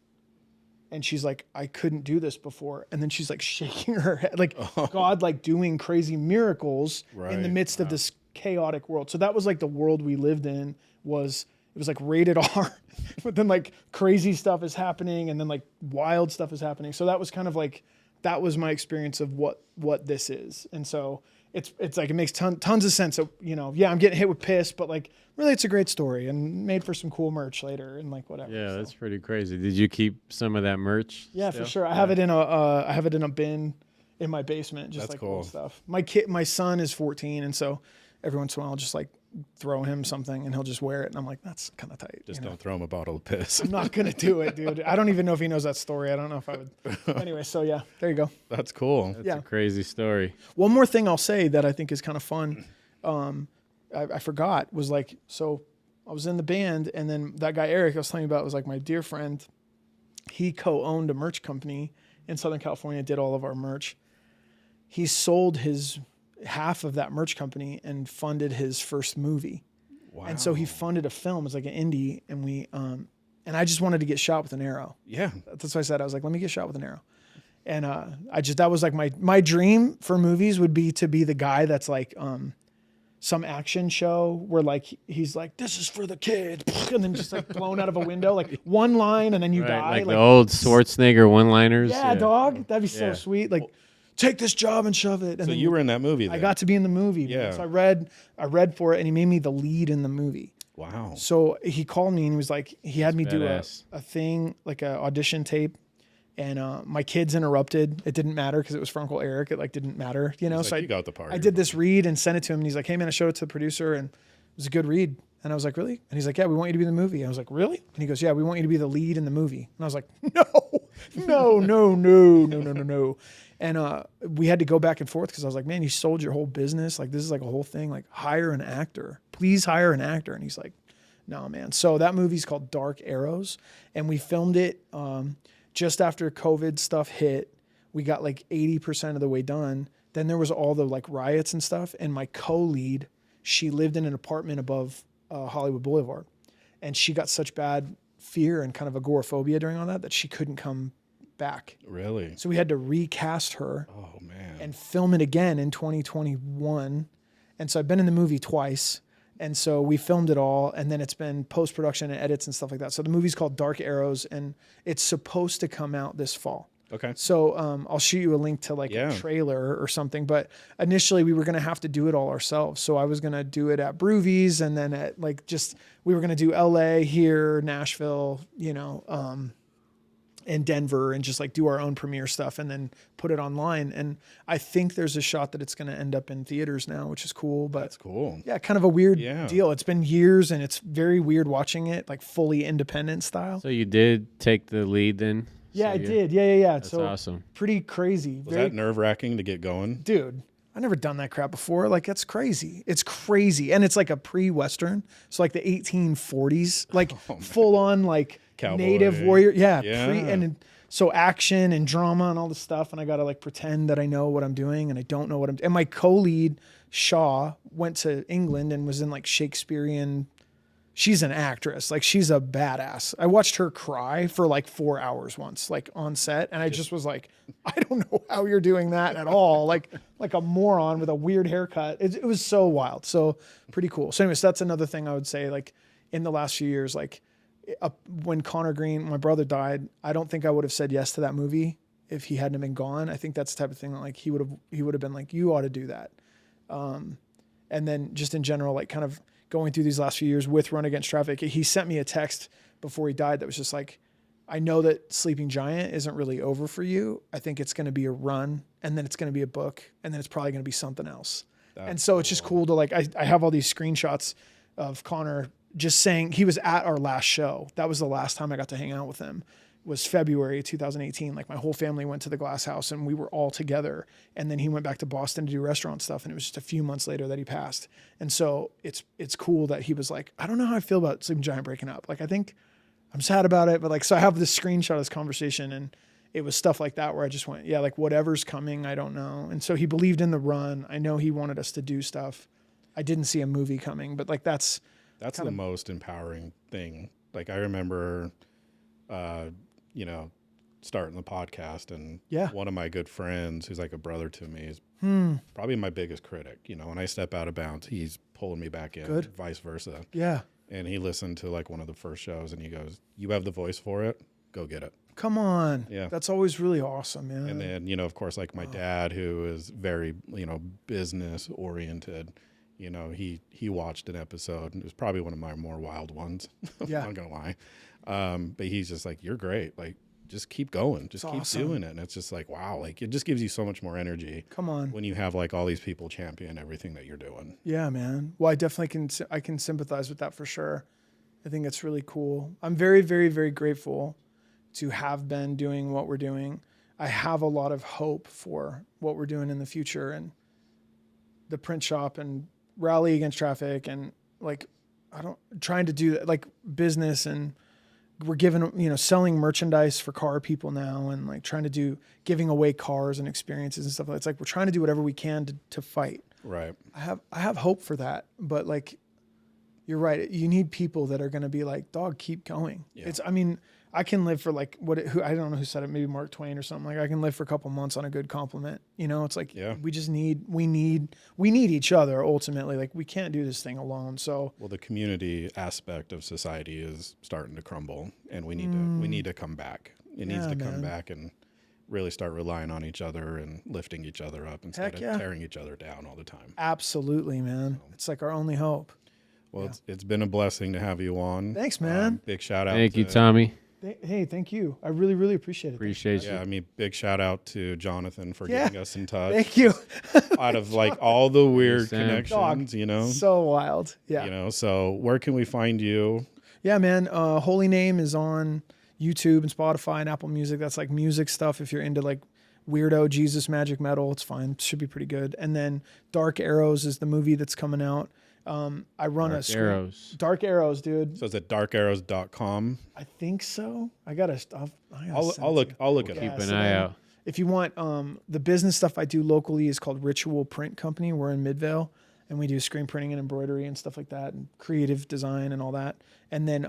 And she's like, I couldn't do this before. And then she's like shaking her head, like God, like doing crazy miracles in the midst of this chaotic world. So that was like the world we lived in. It was like rated R, but then like crazy stuff is happening, and then like wild stuff is happening. So that was kind of like, that was my experience of what this is. And so it's like, it makes tons of sense. So, yeah, I'm getting hit with piss, but like, really, it's a great story and made for some cool merch later and like whatever. Yeah, that's pretty crazy. Did you keep some of that merch? Yeah, still? For sure. I have it in a bin in my basement, just that's like cool. Old stuff. My son is 14, and so every once in a while I'll just like throw him something and he'll just wear it. And I'm like, that's kind of tight. Just don't throw him a bottle of piss. I'm not going to do it, dude. I don't even know if he knows that story. I don't know if I would. Anyway, so yeah, there you go. That's cool. That's a crazy story. One more thing I'll say that I think is kind of fun. I forgot was like, so I was in the band, and then that guy, Eric, I was telling you about, was like my dear friend. He co-owned a merch company in Southern California, did all of our merch. He sold his half of that merch company and funded his first movie. Wow. And so he funded a film. It's like an indie, and we and I just wanted to get shot with an arrow. Yeah. That's what I said. I was like, let me get shot with an arrow. And that was like my dream for movies would be to be the guy that's like some action show where like he's like, this is for the kids, and then just like blown out of a window, like one line and then you die. Like the old Schwarzenegger one-liners. Yeah, dog. That'd be so sweet. Like, take this job and shove it. And so then you were in that movie then? I got to be in the movie. Yeah. So I read for it, and he made me the lead in the movie. Wow. So he called me and he was like, he had me do a thing, like a audition tape. And my kids interrupted. It didn't matter because it was for Uncle Eric. It like didn't matter, you know. Like, so you got the part. I did this read and sent it to him, and he's like, "Hey man, I showed it to the producer, and it was a good read." And I was like, "Really?" And he's like, "Yeah, we want you to be in the movie." I was like, "Really?" And he goes, "Yeah, we want you to be the lead in the movie." And I was like, No. And we had to go back and forth because I was like, "Man, you sold your whole business. Like this is like a whole thing. Like hire an actor. Please hire an actor." And he's like, "No, man." So that movie's called Dark Arrows, and we filmed it just after COVID stuff hit. We got like 80% of the way done. Then there was all the like riots and stuff. And my co-lead, she lived in an apartment above Hollywood Boulevard. And she got such bad fear and kind of agoraphobia during all that she couldn't come back. Really? So we had to recast her and film it again in 2021. And so I've been in the movie twice. And so we filmed it all, and then it's been post-production and edits and stuff like that. So the movie's called Dark Arrows, and it's supposed to come out this fall. Okay. So I'll shoot you a link to like a trailer or something. But initially we were going to have to do it all ourselves. So I was going to do it at Broovies, and then at like we were going to do LA here, Nashville, and Denver, and just like do our own premiere stuff and then put it online. And I think there's a shot that it's going to end up in theaters now, which is cool. But that's cool. Yeah, kind of a weird deal. It's been years, and it's very weird watching it like fully independent style. So you did take the lead then? Yeah, I did. Yeah. That's awesome. Pretty crazy. Was that nerve-wracking to get going? Dude, I never done that crap before. Like, that's crazy. It's crazy. And it's like a pre-Western. So like the 1840s, like full on like cowboy. Native warrior. Yeah. Yeah. So action and drama and all this stuff. And I got to like pretend that I know what I'm doing, and I don't know what I'm doing. And my co-lead, Shaw, went to England and was in like Shakespearean. She's an actress. Like, she's a badass. I watched her cry for like 4 hours once, like on set. And I just was like, I don't know how you're doing that at all. Like a moron with a weird haircut. It was so wild. So pretty cool. So anyways, that's another thing I would say, like in the last few years, like when Connor Green, my brother, died, I don't think I would have said yes to that movie if he hadn't been gone. I think that's the type of thing that like he would have been like, you ought to do that. And then just in general, like kind of going through these last few years with Run Against Traffic, he sent me a text before he died that was just like, I know that Sleeping Giant isn't really over for you. I think it's going to be a run, and then it's going to be a book, and then it's probably going to be something else. And so it's just cool to like, I have all these screenshots of Connor just saying he was at our last show. That was the last time I got to hang out with him. Was February 2018. Like my whole family went to the Glass House and we were all together. And then he went back to Boston to do restaurant stuff. And it was just a few months later that he passed. And so it's cool that he was like, I don't know how I feel about Sleeping Giant breaking up. Like, I think I'm sad about it, but like, so I have this screenshot of this conversation, and it was stuff like that where I just went, yeah, like whatever's coming, I don't know. And so he believed in the run. I know he wanted us to do stuff. I didn't see a movie coming, but like, that's the most empowering thing. Like I remember, starting the podcast, and one of my good friends who's like a brother to me is probably my biggest critic. When I step out of bounds, he's pulling me back in, vice versa. Yeah. And he listened to like one of the first shows, and he goes, you have the voice for it, go get it. Come on. Yeah. That's always really awesome, man. And then, of course, like my dad, who is very, business oriented, he watched an episode, and it was probably one of my more wild ones. Yeah. I'm not going to lie. But he's just like, you're great. Like, just keep going, just keep awesome. doing it. And it's just like, wow, like it just gives you so much more energy. Come on. When you have like all these people champion everything that you're doing. Yeah, man. Well, I definitely can sympathize with that for sure. I think it's really cool. I'm very, very, very grateful to have been doing what we're doing. I have a lot of hope for what we're doing in the future, and the print shop and Rally Against Traffic, and like, trying to do like business, and we're giving, selling merchandise for car people now, and like giving away cars and experiences and stuff. It's like, we're trying to do whatever we can to fight. Right. I have hope for that, but like, you're right. You need people that are going to be like, dog, keep going. Yeah. I can live for like I don't know who said it, maybe Mark Twain or something. Like, I can live for a couple months on a good compliment. It's like, we need each other ultimately. Like, we can't do this thing alone. So, well, the community aspect of society is starting to crumble, and we need to come back. It needs to come back and really start relying on each other and lifting each other up instead of tearing each other down all the time. Absolutely, man. It's like our only hope. Well, it's been a blessing to have you on. Thanks, man. Big shout out. Thank you, Tommy. Hey, thank you. I really, really appreciate it. Appreciate you. Yeah, I mean, big shout out to Jonathan for getting us in touch. Thank you. Out of like all the weird Sam. connections, So wild. Yeah. So where can we find you? Yeah, man. Holyname is on YouTube and Spotify and Apple Music. That's like music stuff. If you're into like weirdo Jesus magic metal, it's fine. It should be pretty good. And then Dark Arrows is the movie that's coming out. I run Dark Arrows, dude. So it's at darkarrows.com. I think so. I'll look it up. Keep an eye out. If you want, the business stuff I do locally is called Ritual Print Company. We're in Midvale, and we do screen printing and embroidery and stuff like that, and creative design and all that. And then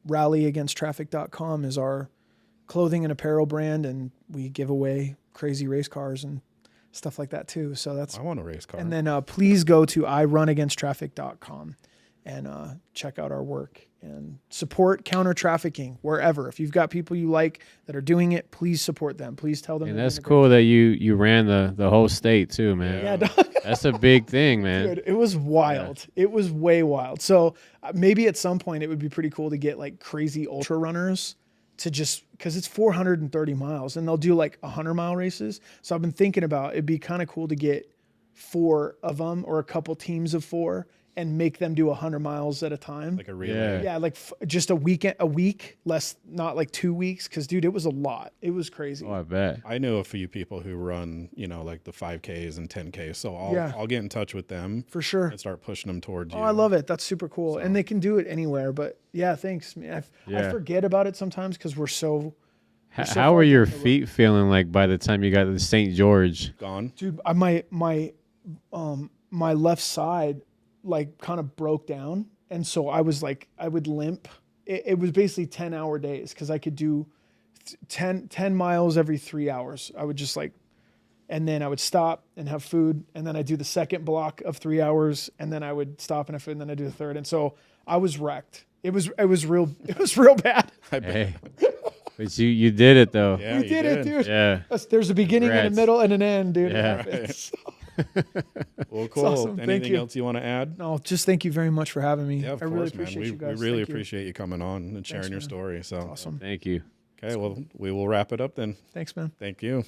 rallyagainsttraffic.com is our clothing and apparel brand, and we give away crazy race cars and stuff like that too. So I want a race car. And then please go to irunagainsttraffic.com and check out our work and support counter trafficking wherever. If you've got people you like that are doing it, please support them. Please tell them. And that's cool that you ran the whole state too, man. Yeah, dog. That's a big thing, man. Dude, it was wild. Yeah. It was way wild. So maybe at some point it would be pretty cool to get like crazy ultra runners to just, because it's 430 miles and they'll do like 100-mile races. So I've been thinking about it'd be kind of cool to get 4 of them or a couple teams of 4 and make them do 100 miles at a time. Like a relay. Yeah, like just a week, less, not like 2 weeks. Because, dude, it was a lot. It was crazy. Oh, I bet. I know a few people who run, like the 5Ks and 10Ks. So I'll get in touch with them. For sure. And start pushing them towards you. Oh, I love it. That's super cool. So. And they can do it anywhere. But, yeah, thanks. I forget about it sometimes because we're so... How were your feet feeling like by the time you got to St. George? Gone? Dude, my left side... like kind of broke down. And so I was like, I would limp. It was basically 10-hour days because I could do 10 miles every 3 hours. I would just like, and then I would stop and have food. And then I'd do the second block of 3 hours. And then I would stop and have food. And then I'd do the third. And so I was wrecked. It was real bad. Hey, but you did it though. Yeah, we did it, dude. Yeah. There's a beginning and a middle and an end, dude. Yeah. Well, cool. Awesome. Anything else you want to add? No, just thank you very much for having me. Yeah, of I course, really appreciate man. you guys. We really appreciate you coming on and sharing your man. story. So awesome. Thank you. Okay, well, we will wrap it up then. Thanks, man. Thank you.